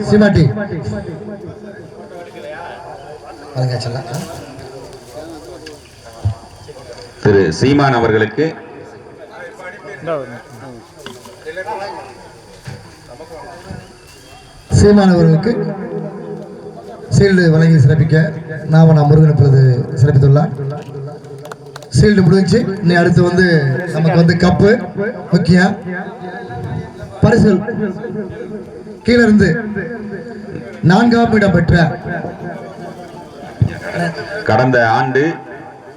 சீமாட்டி திரு சீமான் அவர்களுக்கு சீல்டு வழங்கி சிறப்பிக்க நாவனா முருகன் இப்பொழுது சிறப்பித்துள்ளார். சீல்டு முடிஞ்சு இன்னும் அடுத்து வந்து நமக்கு வந்து கப்பு முக்கியம். பரிசு கீழே இருந்து 4ஆம் இடம் பெற்ற கடந்த ஆண்டு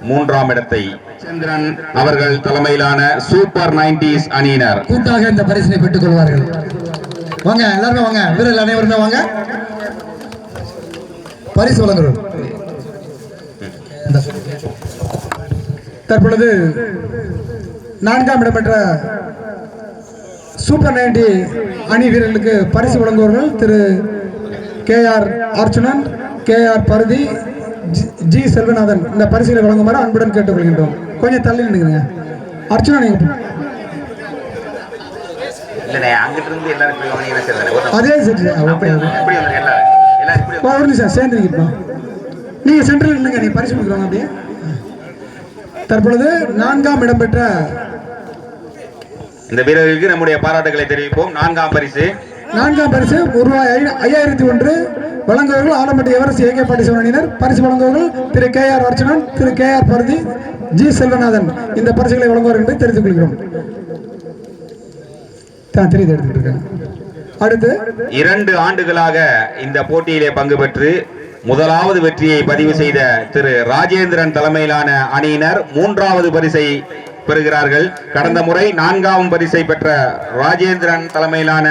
3ஆம் இடத்தை சந்திரன் அவர்கள் தலைமையிலான சூப்பர் 90s அணியினர் கூட்டாக இந்த பரிசினை பெற்றுக் கொள்வார்கள். வாங்க எல்லாருமே வாங்க, வீரர்கள் அனைவருமே வாங்க, பரிசு வழங்குகிறோம். தற்பொழுது 4ஆம் இடம் பெற்ற சூப்பர் 90 அணி வீரர்களுக்கு பரிசு வழங்குவார்கள் திரு KR அர்ச்சுனன், KR பருதி, G செல்வநாதன். இந்த பரிசுகளை வழங்குமாறு அன்புடன் கேட்டுக்கொள்கின்றோம். கொஞ்சம் தள்ளி நின்றுங்க. அர்ச்சுனா நீங்க அதே சேர்ந்துருக்கீங்க. நீங்க சென்ட்ரல் நின்னுங்க, நீங்க பரிசு கொடுக்குறாங்க. அப்படியே தற்பொழுது 4ஆம் இடம் பெற்ற இந்த வீரர்களுக்கு நம்முடைய பாராட்டுகளை தெரிவிப்போம். 4ஆம் பரிசு ரூபாய் 5001 வழங்குவர்கள் ஆலம்பட்டி எவரெஸ்ட் AK-47 அணியினர். பரிசு வழங்குவர்கள் திரு KR அர்ச்சுனன், திரு KR பருதி, G செல்வநாதன். இந்த பரிசுகளை வழங்குவார் என்று தெரிவித்துக் கொள்கிறோம். தெரியுது, எடுத்துட்டு இருக்கேன். அடுத்து 2 ஆண்டுகளாக இந்த போட்டியிலே பங்கு பெற்று முதலாவது வெற்றியை பதிவு செய்த திரு ராஜேந்திரன் தலைமையிலான அணியினர் 3வது பரிசை பெறுகிறார்கள். கடந்த முறை 4ஆம் பரிசை பெற்ற ராஜேந்திரன் தலைமையிலான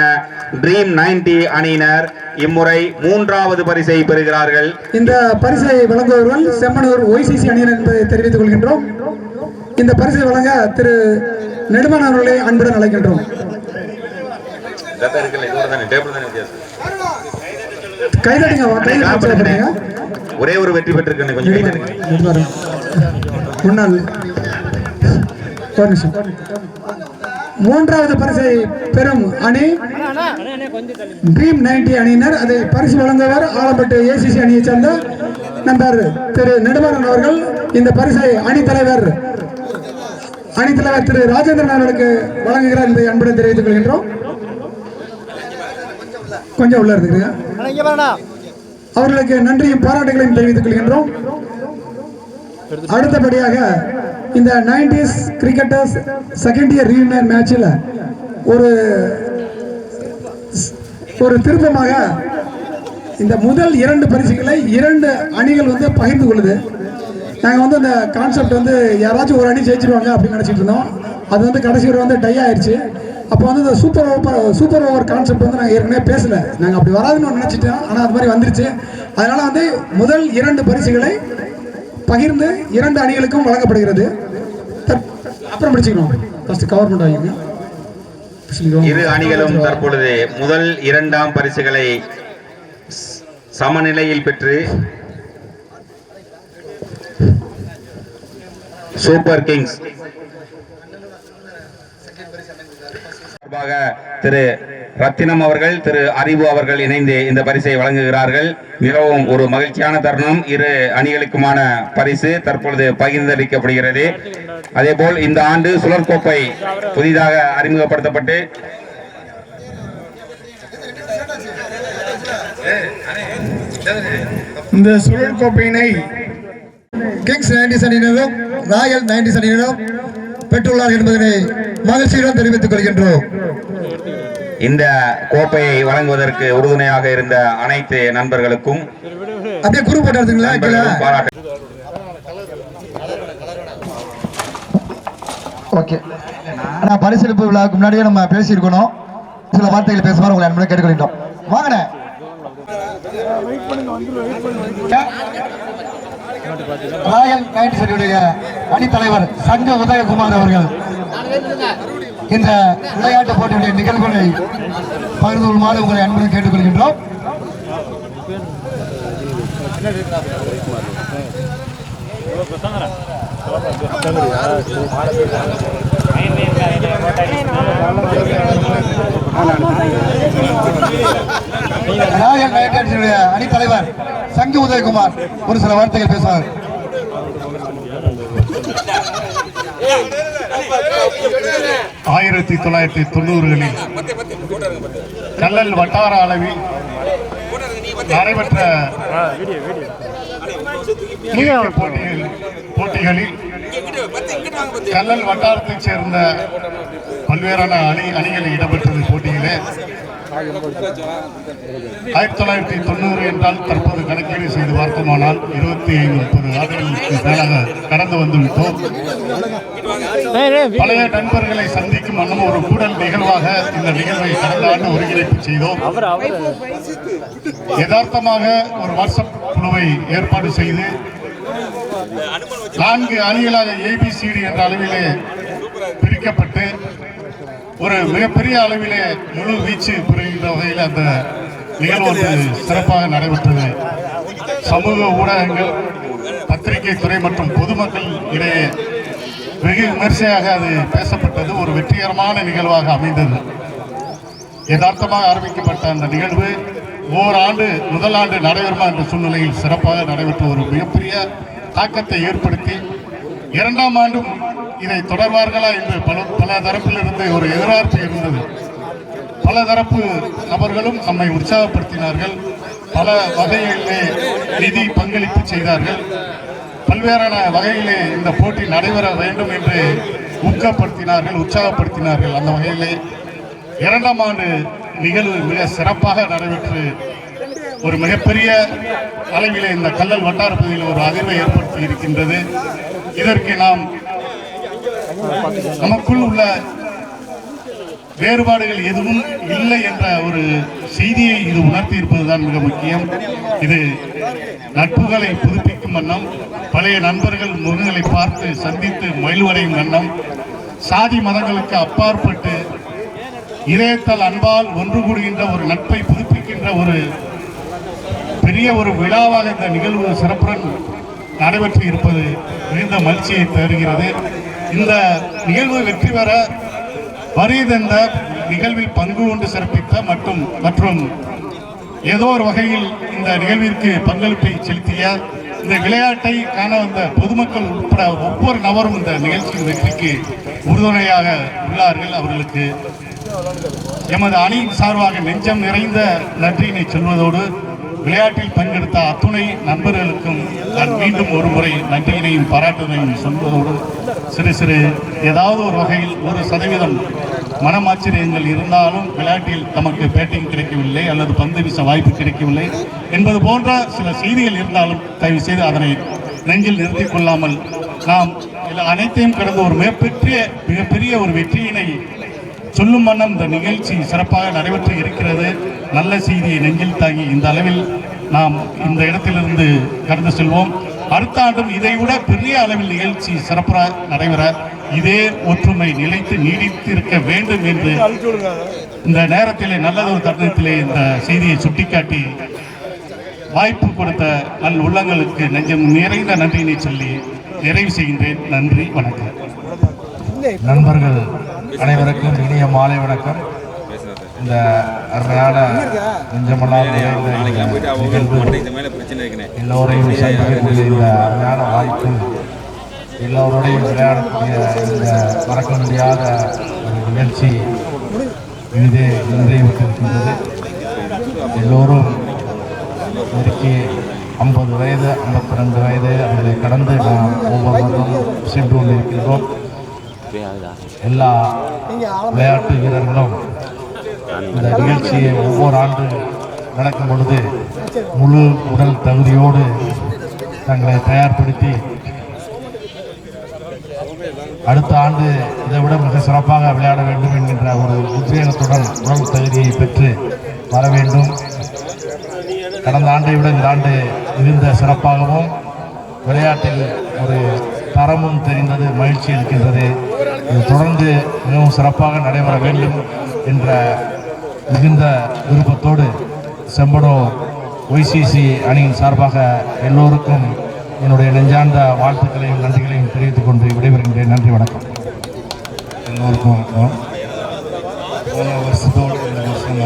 ட்ரீம் 90 அணியினர் இம்முறை 3வது பரிசை பெறுகிறார்கள். இந்த பரிசை வழங்குவர்கள் செம்மனூர் OCC அணியினர் என்பதை தெரிவித்துக் கொள்கின்றோம். இந்த பரிசை வழங்க திரு நெடுமான் அவர்களை அன்புடன் அழைக்கின்றோம். ஒரே ஒரு வெற்றி பெற்றிருக்க கொஞ்சம் முன்னாள் 3வது பரிசை பெறும் அணி ட்ரீம் 90 அணியினர். அதை பரிசு வழங்குவர் ஆலம்பட்டு ACC அணியை சேர்ந்த நண்பர் திரு நெடுமாறன் அவர்கள். இந்த பரிசை அணி தலைவர் அணித்தலைவர் திரு ராஜேந்திரன் அவர்களுக்கு வழங்குகிறார் என்பதை அன்புடன் தெரிவித்துக் கொள்கின்றோம். கொஞ்சம் உள்ள இருக்குங்க. அவர்களுக்கு நன்றியும் பாராட்டுகளையும் தெரிவித்துக் கொள்கின்றோம். அடுத்தபடியாக இந்த 90s cricketers second year reunion மேட்சில் ஒரு திருப்பமாக இந்த முதல் 2 பரிசுகளை 2 அணிகள் பகிர்ந்து கொள்ளுது. நாங்கள் இந்த கான்செப்ட் யாராச்சும் ஒரு அணி ஜெயிச்சிருவாங்க அப்படின்னு நினச்சிட்டு இருந்தோம். அது கடைசி வரை டை ஆயிடுச்சு. அப்போ இந்த சூப்பர் ஓவர் கான்செப்ட் நாங்கள் ஏற்கனவே பேசலை. நாங்கள் அப்படி வராதுன்னு நினச்சிட்டோம். ஆனால் அது மாதிரி வந்துருச்சு. அதனால் முதல் 2 பரிசுகளை பகிர்ந்து 2 அணிகளுக்கும் வழங்கப்படுகிறது. அப்புறம் படிச்சுக்கணும். First government ஆகிங்க. இரு அணிகளும் தற்பொழுது முதல் 2ஆம் பரிசுகளை சமநிலையில் பெற்று சூப்பர் கிங்ஸ் திரு ரத்தினம் அவர்கள் திரு அறிவு அவர்கள் இணைந்து இந்த பரிசை வழங்குகிறார்கள். மிகவும் ஒரு மகிழ்ச்சியான தருணம். இரு அணிகளுக்குமான பரிசு தற்பொழுது பகிர்ந்தளிக்கப்படுகிறது. அதேபோல் இந்த ஆண்டு சுழற்கோப்பை புதிதாக அறிமுகப்படுத்தப்பட்டு இந்த சுழற்கோப்பையினை கிங்ஸ் 90s அணியினரும் ராயல் 90s அணியினரும் பெற்றுள்ளார் என்பதனை மகிழ்ச்சியுடன் தெரிவித்துக் கொள்கின்றோம். இந்த கோப்பையை வழங்குவதற்கு உறுதுணையாக இருந்த அனைத்து நண்பர்களுக்கும் அப்படியே குரு போட்டாருங்களா பாராட்டு. ஓகே, ஆனால் பரிசளிப்பு விழாவுக்கு முன்னாடியே நம்ம பேசியிருக்கணும். சில வார்த்தைகள் பேசுவார் உங்களை அன்புடன் கேட்டுக்கொள்கின்றோம். வாங்கண்ணே. ராயல் 90s அணியுடைய அணித்தலைவர் சங்க உதயகுமார் அவர்கள் இந்த விளையாட்டு போட்டியுடைய நிகழ்வுகளை பகிர்ந்து கொள்ளுமாறு உங்களை அன்புடன் கேட்டுக்கொள்கின்றோம். ராயல் 90s அணியுடைய அணித்தலைவர் சங்க உதயகுமார் ஒரு சில வார்த்தைகள் பேசுவார். ஆயிரத்தி 1990களில் கல்லல் வட்டார அளவில் நடைபெற்ற போட்டிகளில் கல்லல் வட்டாரத்தைச் சேர்ந்த பல்வேறான அணிகள் இடம்பெற்றது. போட்டியிலே 1990 என்றால் தற்போது கணக்கீடு செய்து பார்த்தோமானால் 25-30 ஆண்டுகளுக்கு மேலாக கடந்து வந்துவிட்டோம். பழைய நண்பர்களை சந்திக்கும் அன்னும் ஒரு கூடல் நிகழ்வாக இந்த நிகழ்வை கடந்த ஆண்டு ஒருங்கிணைப்பு செய்தோம். யதார்த்தமாக ஒரு வாட்ஸ்அப் குழுவை ஏற்பாடு செய்து 4 அணிகளாக ABCD என்ற அளவிலே பிரிக்கப்பட்டு ஒரு மிகப்பெரிய அளவிலே முழு வீச்சு புரிகின்ற வகையில் அந்த நிகழ்வு சிறப்பாக நடைபெற்றது. சமூக ஊடகங்கள், பத்திரிகை துறை மற்றும் பொதுமக்கள் இடையே வெகு விமர்சையாக அது பேசப்பட்டது. ஒரு வெற்றிகரமான நிகழ்வாக அமைந்தது. யதார்த்தமாக ஆரம்பிக்கப்பட்ட அந்த நிகழ்வு ஓராண்டு முதல் ஆண்டு நடைபெறுமா என்ற சூழ்நிலையில் சிறப்பாக நடைபெற்ற ஒரு மிகப்பெரிய தாக்கத்தை ஏற்படுத்தி 2ஆம் ஆண்டும் இதை தொடர்வார்களா என்று பல தரப்பிலிருந்து ஒரு எதிர்பார்ப்பு இருந்தது. பல தரப்பு நபர்களும் நம்மை உற்சாகப்படுத்தினார்கள். பல வகைகளிலே நிதி பங்களிப்பு செய்தார்கள். பல்வேறான வகையிலே இந்த போட்டி நடைபெற வேண்டும் என்று ஊக்கப்படுத்தினார்கள், உற்சாகப்படுத்தினார்கள். அந்த வகையிலே 2ஆம் ஆண்டு நிகழ்வு மிக சிறப்பாக நடைபெற்று ஒரு மிகப்பெரிய அளவிலே இந்த கல்லல் வட்டார பகுதியில் ஒரு அதிர்வை ஏற்படுத்தி இருக்கின்றது. இதற்கு நாம் நமக்குள் உள்ள வேறுபாடுகள் எதுவும் இல்லை என்ற ஒரு செய்தியை இது உணர்த்தி இருப்பதுதான் மிக முக்கியம். இது நட்புகளை புதுப்பிக்கும் வண்ணம், பழைய நண்பர்கள் முகங்களை பார்த்து சந்தித்து மகிழ்வடையும் வண்ணம், சாதி மதங்களுக்கு அப்பாற்பட்டு இதயத்தால் அன்பால் ஒன்று கூடுகின்ற ஒரு நட்பை புதுப்பிக்கின்ற ஒரு பெரிய ஒரு விழாவாக இந்த நிகழ்வு சிறப்புடன் நடைபெற்று இருப்பது மிகுந்த மகிழ்ச்சியை தருகிறது. இந்த நிகழ்வு வெற்றி பெற வருகின்ற நிகழ்வில் பங்கு கொண்டு சிறப்பித்த மற்றும் ஏதோ ஒரு வகையில் இந்த நிகழ்விற்கு பங்களிப்பை செலுத்திய இந்த விளையாட்டை காண வந்த பொதுமக்கள் உட்பட ஒவ்வொரு நபரும் இந்த நிகழ்ச்சியின் வெற்றிக்கு உறுதுணையாக உள்ளார்கள். அவர்களுக்கு எமது அணியின் சார்பாக நெஞ்சம் நிறைந்த நன்றியினை சொல்வதோடு விளையாட்டில் பங்கெடுத்த அத்துணை நண்பர்களுக்கும் நான் மீண்டும் ஒரு முறை நன்றியினையும் பாராட்டுதலையும் சொல்வதோடு சிறு ஏதாவது ஒரு வகையில் 1% மனமாச்சரியங்கள் இருந்தாலும் விளையாட்டில் தமக்கு பேட்டிங் கிடைக்கவில்லை அல்லது பந்து வீச வாய்ப்பு கிடைக்கவில்லை என்பது போன்ற சில செய்திகள் இருந்தாலும் தயவு செய்து அதனை நெஞ்சில் நிறுத்திக் கொள்ளாமல் நாம் அனைத்தையும் கடந்த ஒரு மிகப்பெரிய ஒரு வெற்றியினை சொல்லும் வண்ணம் இந்த நிகழ்ச்சி சிறப்பாக நடைபெற்று இருக்கிறது. நல்ல செய்தியை நெஞ்சில் தாங்கி இந்த அளவில் நாம் இந்த இடத்திலிருந்து கடந்து செல்வோம். அடுத்த ஆண்டும் இதைவிட பெரிய அளவில் நிகழ்ச்சி சிறப்பாக நடைபெற இதே ஒற்றுமை நிலைத்து நீடித்திருக்க வேண்டும் என்று இந்த நேரத்திலே நல்லதொரு தருணத்திலே இந்த செய்தியை சுட்டிக்காட்டி வாய்ப்பு கொடுத்த நல் உள்ளங்களுக்கு நெஞ்சம் நிறைந்த நன்றியினை சொல்லி நிறைவு செய்கின்றேன். நன்றி, வணக்கம். நண்பர்கள் அனைவருக்கும் இனிய மாலை வணக்கம். இந்த அருமையான நெஞ்சமெல்லாம் நிகழ்வு எல்லோரையும் சந்திக்கக்கூடிய இந்த அருமையான வாய்ப்பு, எல்லோருடையும் விளையாடக்கூடிய இந்த மறக்க முடியாத ஒரு நிகழ்ச்சி இனிதே நிறைவேற்றிருக்கின்றது. எல்லோரும் நெருக்கி 50 வயது 52 வயது அதை கடந்து நாம் ஒவ்வொருவரும் சென்று கொண்டிருக்கின்றோம். எல்லா விளையாட்டு வீரர்களும் இந்த நிகழ்ச்சியை ஒவ்வொரு ஆண்டு நடக்கும் பொழுது முழு உடல் தகுதியோடு தங்களை தயார்படுத்தி அடுத்த ஆண்டு இதை விட மிக சிறப்பாக விளையாட வேண்டும் என்கின்ற ஒரு உத்வேகத்துடன் உடல் தகுதியை பெற்று வர வேண்டும். கடந்த ஆண்டை விட இந்த ஆண்டு இருந்த சிறப்பாகவும் விளையாட்டில் ஒரு தரமும் தெரிந்தது மகிழ்ச்சி இருக்கின்றது. இது தொடர்ந்து மிகவும் சிறப்பாக நடைபெற வேண்டும் என்ற மிகுந்த விருப்பத்தோடு செம்பனூர் ஒய்சிசி அணியின் சார்பாக எல்லோருக்கும் என்னுடைய நெஞ்சார்ந்த வாழ்த்துக்களையும் நன்றிகளையும் தெரிவித்துக் கொண்டு விடைபெறுகின்றேன். நன்றி, வணக்கம். எல்லோருக்கும் வணக்கம். போன வருஷத்தோடு இந்த வருஷம்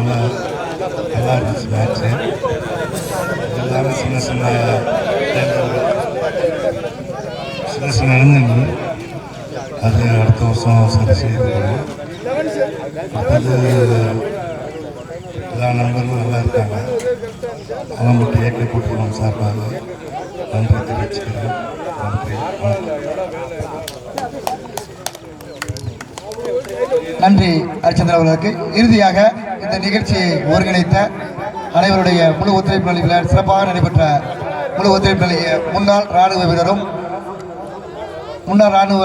நல்லா இருந்துச்சு மேட்ச்சு. எல்லாமே சின்ன இளைஞர்கள் அது அடுத்த வருஷம் சரி செய்யப்படும். மற்றது எல்லா நண்பர்களும் நல்லா இருக்காங்க. அவங்கள்ட்ட ஏற்கனவே கூட்டுறோம் சார்பாக நன்றி தெரிவிச்சுக்கிறேன். நன்றி, நன்றி ஹரிச்சந்திரன் அவர்களுக்கு. இறுதியாக இந்த நிகழ்ச்சியை ஒருங்கிணைத்த அனைவருடைய முழு ஒத்துழைப்பு நல்கிய சிறப்பாக நடைபெற்ற முழு ஒத்துழைப்பு நல்கிய முன்னாள் இராணுவ வீரரும் முன்னாள் இராணுவ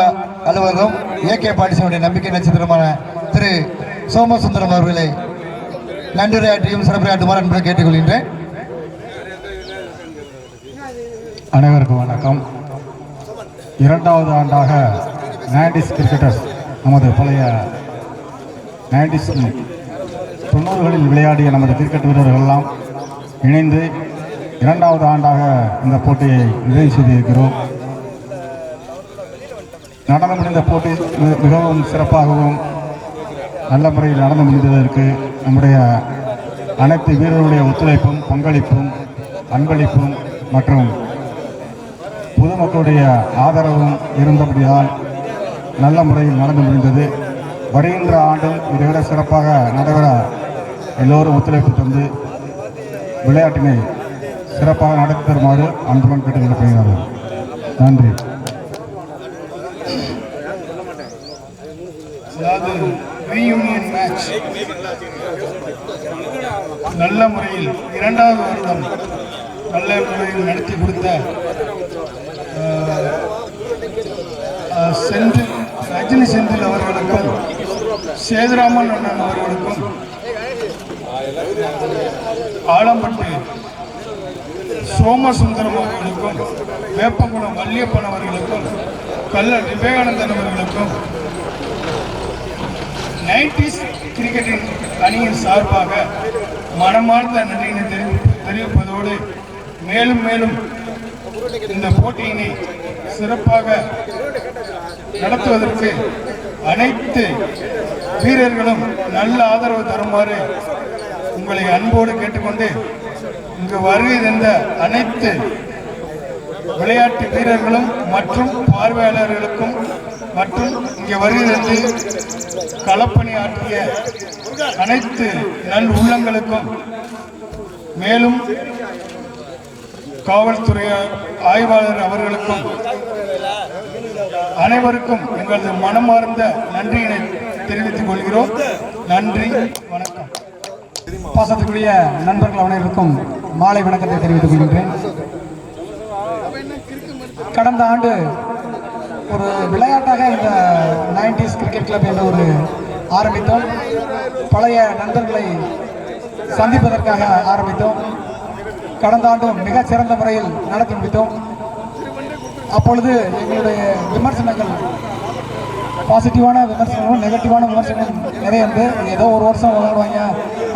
அலுவலரும் ஏகே பாட்டிசனுடைய நம்பிக்கை நட்சத்திரமான திரு சோமசுந்தரம் அவர்களை நன்றியாற்றியும் சிறப்புரையாற்றுமாறு அன்புடன் கேட்டுக்கொள்கின்றேன். அனைவருக்கும் வணக்கம். 2வது ஆண்டாக 90s கிரிக்கெட்டர்ஸ் நமது பழைய 90s 90களில் விளையாடிய நமது கிரிக்கெட் வீரர்களெல்லாம் இணைந்து 2வது ஆண்டாக இந்த போட்டியை நிறைவு செய்திருக்கிறோம். நடந்து முடிந்த போட்டி மிகவும் சிறப்பாகவும் நல்ல முறையில் நடந்து முடிந்ததற்கு நம்முடைய அனைத்து வீரர்களுடைய ஒத்துழைப்பும் பங்களிப்பும் அன்பளிப்பும் மற்றும் பொதுமக்களுடைய ஆதரவும் இருந்தபடியால் நல்ல முறையில் நடந்து முடிந்தது. வருகின்ற ஆண்டு இதைவிட சிறப்பாக நடைபெற எல்லோரும் ஒத்துழைப்பு தந்து விளையாட்டினை சிறப்பாக நடத்தி தருமாறு அன்புடன் கேட்டுக்கொள்ளப்படுகிறார்கள். நன்றி. அதாவது ரீயூனியன் மேட்ச் நல்ல முறையில் 2வது வருடம் நல்ல முறையில் நடத்தி கொடுத்த ரஜினி செந்தில் அவர்களுக்கும் சேதுராமன் அண்ணன் அவர்களுக்கும் ஆலம்பட்டு சோமசுந்தரம் அவர்களுக்கும் வேப்பங்குளம் வள்ளியப்பன் அவர்களுக்கும் கல்லர் விவேகானந்தன் அவர்களுக்கும் 90s கிரிக்கெட்டின் அணியின் சார்பாக மனமார்ந்த நன்றியினை தெரிவிப்பதோடு மேலும் மேலும் இந்த போட்டியினை சிறப்பாக நடத்துவதற்கு அனைத்து வீரர்களும் நல்ல ஆதரவு தருமாறு உங்களை அன்போடு கேட்டுக்கொண்டு இங்கு வருகை தந்த அனைத்து விளையாட்டு வீரர்களும் மற்றும் பார்வையாளர்களுக்கும் மற்றும் இங்கே வருகிறது களப்பணி ஆற்றிய அனைத்து நல் உள்ளங்களுக்கும் மேலும் காவல்துறை ஆய்வாளர் அவர்களுக்கும் அனைவருக்கும் எங்களது மனமார்ந்த நன்றியினை தெரிவித்துக் கொள்கிறோம். நன்றி, வணக்கம். பாசத்துக்குரிய நண்பர்கள் அனைவருக்கும் மாலை வணக்கத்தை தெரிவித்துக் கொள்கின்றேன். கடந்த ஆண்டு ஒரு விளையாட்டாக இந்த 90s கிரிக்கெட் கிளப் என்ற ஒரு ஆரம்பித்தோம். பழைய நண்பர்களை சந்திப்பதற்காக ஆரம்பித்தோம். கடந்த ஆண்டும் மிக சிறந்த முறையில் நடத்தி முடித்தோம். அப்பொழுது எங்களுடைய விமர்சனங்கள் பாசிட்டிவான விமர்சனங்களும் நெகட்டிவான விமர்சனங்களும் நிறைய வந்து ஏதோ ஒரு வருஷம் விளையாடுவாங்க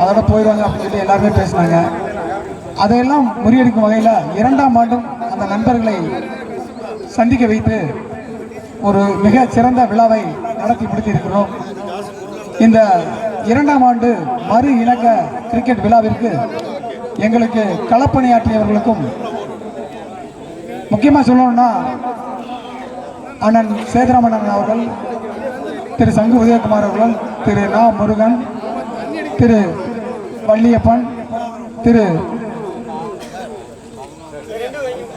அதோட போயிடுவாங்க அப்படின்னு சொல்லி எல்லாருமே பேசினாங்க. அதையெல்லாம் முறியடிக்கும் வகையில் 2ஆம் ஆண்டும் அந்த நண்பர்களை சந்திக்க வைத்து ஒரு மிக சிறந்த விழாவை நடத்தி முடித்திருக்கிறோம். இந்த 2ஆம் ஆண்டு மறு இணக்க கிரிக்கெட் விழாவிற்கு எங்களுக்கு களப்பணியாற்றியவர்களுக்கும் முக்கியமாக சொல்லணும்னா அண்ணன் சேதுராமன் அவர்கள், திரு சங்கு உதயகுமார் அவர்கள், திரு நா முருகன், திரு வள்ளியப்பன், திரு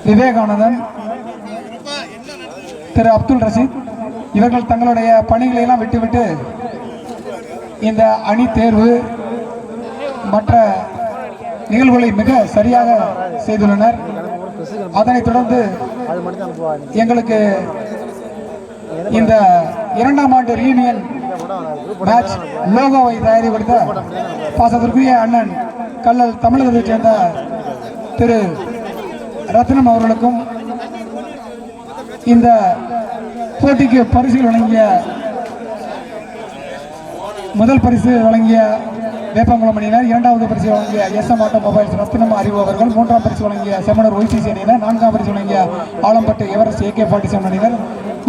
விவேகானந்தன், திரு அப்துல் ரஷீத் இவர்கள் தங்களுடைய பணிகளை எல்லாம் விட்டுவிட்டு இந்த அணி தேர்வு மற்ற நிகழ்வுகளை மிக சரியாக செய்துள்ளனர். அதனைத் தொடர்ந்து எங்களுக்கு இந்த 2ஆம் ஆண்டு ரீயூனியன் மேட்ச் லோகோவை தயாரி கொடுத்த பாசத்திற்குரிய அண்ணன் கல்லல் தமிழகத்தைச் சேர்ந்த திரு ரத்னம் அவர்களுக்கும் இந்த போட்டிக்கு பரிசுகள் வழங்கிய முதல் பரிசு வழங்கிய வேப்பங்குளம் அணியினர், 2வது பரிசு வழங்கிய SM ஆட்டோமொபைல்ஸ் ரத்தினம் அறிவு அவர்கள், 3ஆம் பரிசு வழங்கிய செமனர் OCC அணியினர், 4ஆம் பரிசு வழங்கிய ஆலம்பட்டு எவரெஸ்ட் AK-47 அணியினர்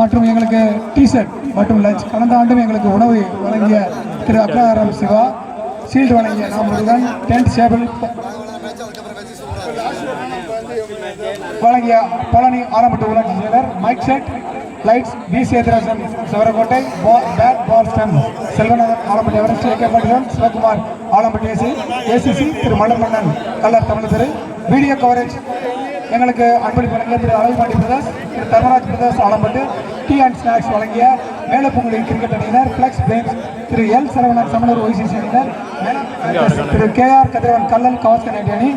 மற்றும் எங்களுக்கு டிஷர்ட் மற்றும் லஞ்ச், கடந்த ஆண்டும் எங்களுக்கு உணவு வழங்கிய திரு அக்ரஹாரம் சிவா, ஷீல்டு வழங்கிய நாம் முருகன், டென்ட் சேபிள் வழங்கிய பழனி ஆலம்பட்டு ஊராட்சி செயலர், mike set, lights V Sethurasan Sivarakottai, bat ball stump Selvanagar Alampatti Everest AK-47 Sivakumar Alampatti ACC Thiru Malarmannan Kallar Tamil Thiru, video coverage எங்களுக்கு அன்பளிப்பு வழங்கிய Thiru Azhagupandi brothers, Thiru Dharmaraj brothers Alampattu, tea and snacks வழங்கிய மேலப்பூங்குடி கிரிக்கெட் அணியினர், flex flames Thiru L Saravanan Samanar OCC அணியினர், திரு KR கதிரவன் கல்லல் கவாஸ்கர் அணி,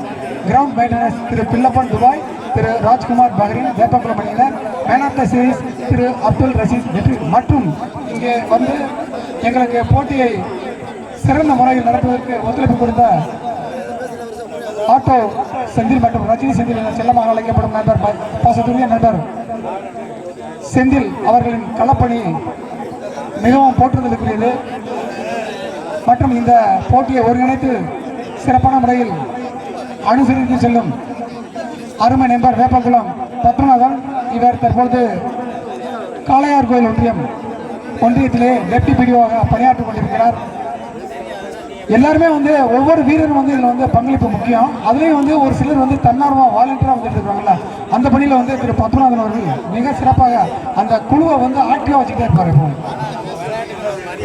ground maintenance Thiru Pillappan Dubai, Thiru Rajkumar Bahrain Veppankulam அணியினர், மேன் ஆஃப் த சீரீஸ் திரு அப்துல் ரஷீத் வெற்றி மற்றும் இங்கே வந்து எங்களுக்கு போட்டியை சிறந்த முறையில் நடத்துவதற்கு ஒத்துழைப்பு கொடுத்த ஆட்டோ செந்தில் மற்றும் ரஜினி செந்தில் என செல்லமாக அழைக்கப்படும் நண்பர் பாசத்துரிய நண்பர் செந்தில் அவர்களின் களப்பணி மிகவும் போற்றுதலுக்குரியது மற்றும் இந்த போட்டியை ஒருங்கிணைத்து சிறப்பான முறையில் அனுசரித்து செல்லும் அருமை நண்பர் வேப்பங்குளம் பத்மநாதன். இவர் தற்பொழுது காளையார் கோயில் ஒன்றியத்திலே டெப்டி பிடிஓவாக பணியாற்றிக் கொண்டிருக்கிறார். எல்லாருமே வந்து ஒவ்வொரு வீரரும் வந்து இதில் வந்து பங்களிப்பு முக்கியம். அதுலேயும் வந்து ஒரு சிலர் வந்து தன்னார்வமாக வாலண்டியராக வந்துட்டு இருக்காங்கல்ல, அந்த பணியில் வந்து திரு பத்மநாதன் அவர்கள் மிக சிறப்பாக அந்த குழுவை வந்து ஆக்டிவாக வச்சுக்கிட்டே இருப்பார். இப்போ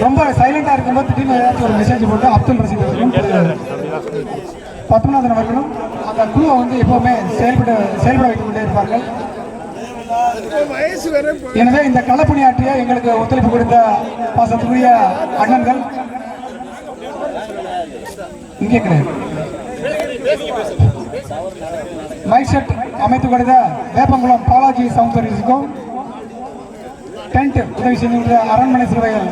ரொம்ப சைலண்டாக இருக்கும்போது திடீர்னு ஏதாச்சும் ஒரு மெசேஜ் போட்டு அப்துல் ரஷீத் அவர்களும் பத்மநாதன் அவர்களும் அந்த குழுவை வந்து எப்பவுமே செயல்பட வைத்துக் கொண்டே இருப்பார்கள். எனவே இந்த களப்பணியாற்றிய எங்களுக்கு ஒத்துழைப்பு கொடுத்த பாசத்துக்குரிய அண்ணன்கள் இங்கே கிடையாது, மைக் செட் அமைத்து கொடுத்த வேப்பங்குளம் பாலாஜி சவுண்ட் சர்வீஸுக்கும், டென்ட் உதவி செய்கின்ற அரண்மனை சிறுவைகள்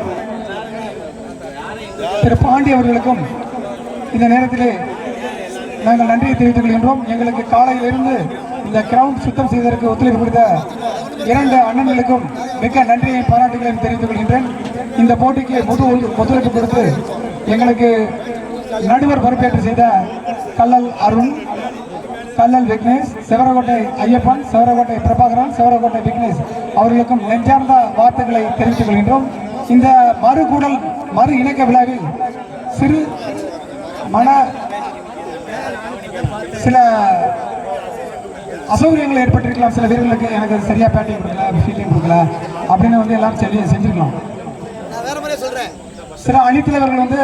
திரு பாண்டி அவர்களுக்கும் இந்த நேரத்திலே நாங்கள் நன்றியை தெரிவித்துக் கொள்கின்றோம். எங்களுக்கு காலையிலிருந்து இந்த கிரவுண்ட் சுத்தம் செய்வதற்கு ஒத்துழைப்பு கொடுத்த 2 அண்ணன்களுக்கும் மிக்க நன்றியை பாராட்டுகளையும் தெரிவித்துக் கொள்கின்றேன். இந்த போட்டிக்கு ஒத்துழைப்பு கொடுத்து எங்களுக்கு நடுவர் பொறுப்பேற்று செய்த கல்லல் அருண், கல்லல் விக்னேஷ், சிவரகோட்டை ஐயப்பன், சிவரகோட்டை பிரபாகரன், சிவரகோட்டை விக்னேஷ் அவர்களுக்கும் நெஞ்சார்ந்த வார்த்தைகளை தெரிவித்துக் கொள்கின்றோம். இந்த மறு இணக்க விழாவில் சில அசௌகரியங்கள் ஏற்பட்டிருக்கலாம். சில வீரர்களுக்கு எனக்கு சரியா பேட்டிங் கொடுக்கல, ஃபீல்டிங் கொடுக்கல அப்படின்னு வந்து எல்லாரும் செஞ்சிருக்கலாம். சில அணித்தலைவர்கள் வந்து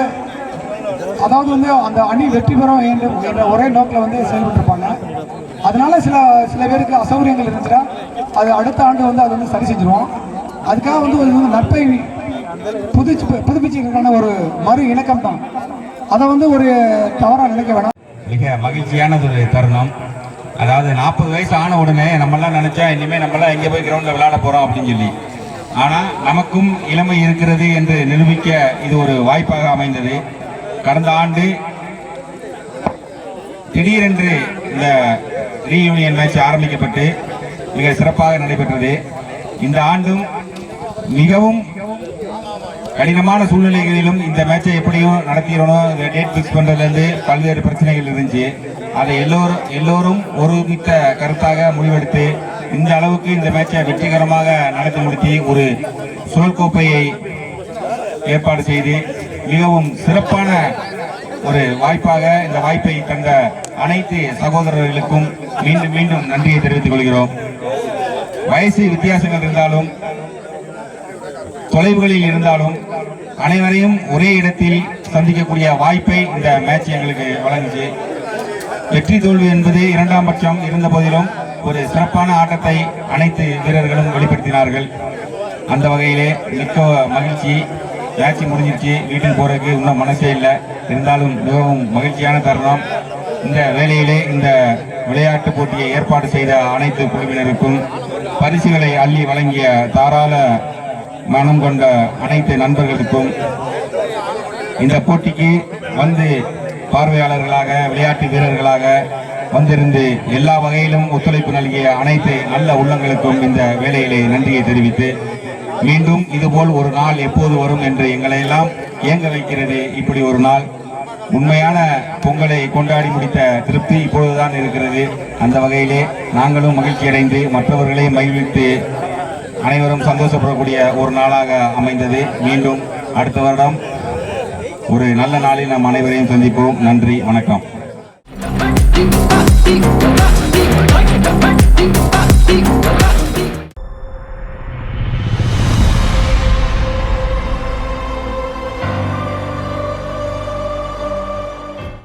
அதாவது வந்து அந்த அணி வெற்றி பெறும் என்ற ஒரே நோக்கில் வந்து செயல்பட்டுருப்பாங்க. அதனால சில பேருக்கு அசௌகரியங்கள் இருந்துச்சுன்னா அது அடுத்த ஆண்டு வந்து அதை வந்து சரி செஞ்சிருவோம். அதுக்காக வந்து ஒரு நட்பை புதுப்பிச்சுக்கான ஒரு மறு இணக்கம் தான். அதை வந்து ஒரு தவறாக நினைக்க வேணாம். மிக மகிழ்ச்சியானது ஒரு தருணம். அதாவது 40 வயசு ஆன உடனே நம்மளாம் நினைச்சா இனிமேல் நம்மளாம் எங்கே போய் கிரவுண்டில் விளையாட போகிறோம் அப்படின்னு சொல்லி, ஆனால் நமக்கும் இளமை இருக்கிறது என்று நிரூபிக்க இது ஒரு வாய்ப்பாக அமைந்தது. கடந்த ஆண்டு திடீரென்று இந்த ரீயூனியன் மேட்ச் ஆரம்பிக்கப்பட்டு மிக சிறப்பாக நடைபெற்றது. இந்த ஆண்டும் மிகவும் கடினமான சூழ்நிலைகளிலும் இந்த மேட்சை எப்படியும் நடத்திடணும், டேட் ஃபிக்ஸ் பண்ணுறதுலேருந்து பல்வேறு பிரச்சனைகள் இருந்துச்சு. அதை எல்லோரும் ஒருமித்த கருத்தாக முடிவெடுத்து இந்த அளவுக்கு இந்த மேட்சை வெற்றிகரமாக நடத்தி முடித்து ஒரு சுழல் கோப்பையை ஏற்பாடு செய்து மிகவும் சிறப்பான ஒரு வாய்ப்பாக இந்த வாய்ப்பை தந்த அனைத்து சகோதரர்களுக்கும் மீண்டும் மீண்டும் நன்றியை தெரிவித்துக் கொள்கிறோம். வயசு வித்தியாசங்கள் இருந்தாலும் தொலைவுகளில் இருந்தாலும் அனைவரையும் ஒரே இடத்தில் சந்திக்கக்கூடிய வாய்ப்பை இந்த மேட்ச் எங்களுக்கு வழங்குச்சு. வெற்றி தோல்வி என்பது இரண்டாம் பட்சம் இருந்த போதிலும் ஒரு சிறப்பான ஆட்டத்தை அனைத்து வீரர்களும் வெளிப்படுத்தினார்கள். அந்த வகையிலே மிக்க மகிழ்ச்சி. மேட்ச் முடிஞ்சிருச்சு, வீட்டுக்கு போறதுக்கு இன்னும் மனசே இல்லை. இருந்தாலும் மிகவும் மகிழ்ச்சியான தருணம். இந்த வேளையிலே இந்த விளையாட்டு போட்டியை ஏற்பாடு செய்த அனைத்து குழுவினருக்கும் பரிசுகளை அள்ளி வழங்கிய தாராள மனம் கொண்ட அனைத்து நண்பர்களுக்கும், இந்த போட்டிக்கு வந்து பார்வையாளர்களாக விளையாட்டு வீரர்களாக வந்திருந்து எல்லா வகையிலும் ஒத்துழைப்பு நல்கிய அனைத்து நல்ல உள்ளங்களுக்கும் இந்த வேளையிலே நன்றியை தெரிவித்து, மீண்டும் இதுபோல் ஒரு நாள் எப்போது வரும் என்று எங்களை எல்லாம் இயங்க வைக்கிறது. இப்படி ஒரு நாள் உண்மையான பொங்கலை கொண்டாடி முடித்த திருப்தி இப்பொழுதுதான் இருக்கிறது. அந்த வகையிலே நாங்களும் மகிழ்ச்சி அடைந்து மற்றவர்களையும் மகிழ்வித்து அனைவரும் சந்தோஷப்படக்கூடிய ஒரு நாளாக அமைந்தது. மீண்டும் அடுத்த வருடம் ஒரு நல்ல நாளில் நாம் அனைவரையும் சந்திப்போம். நன்றி, வணக்கம்.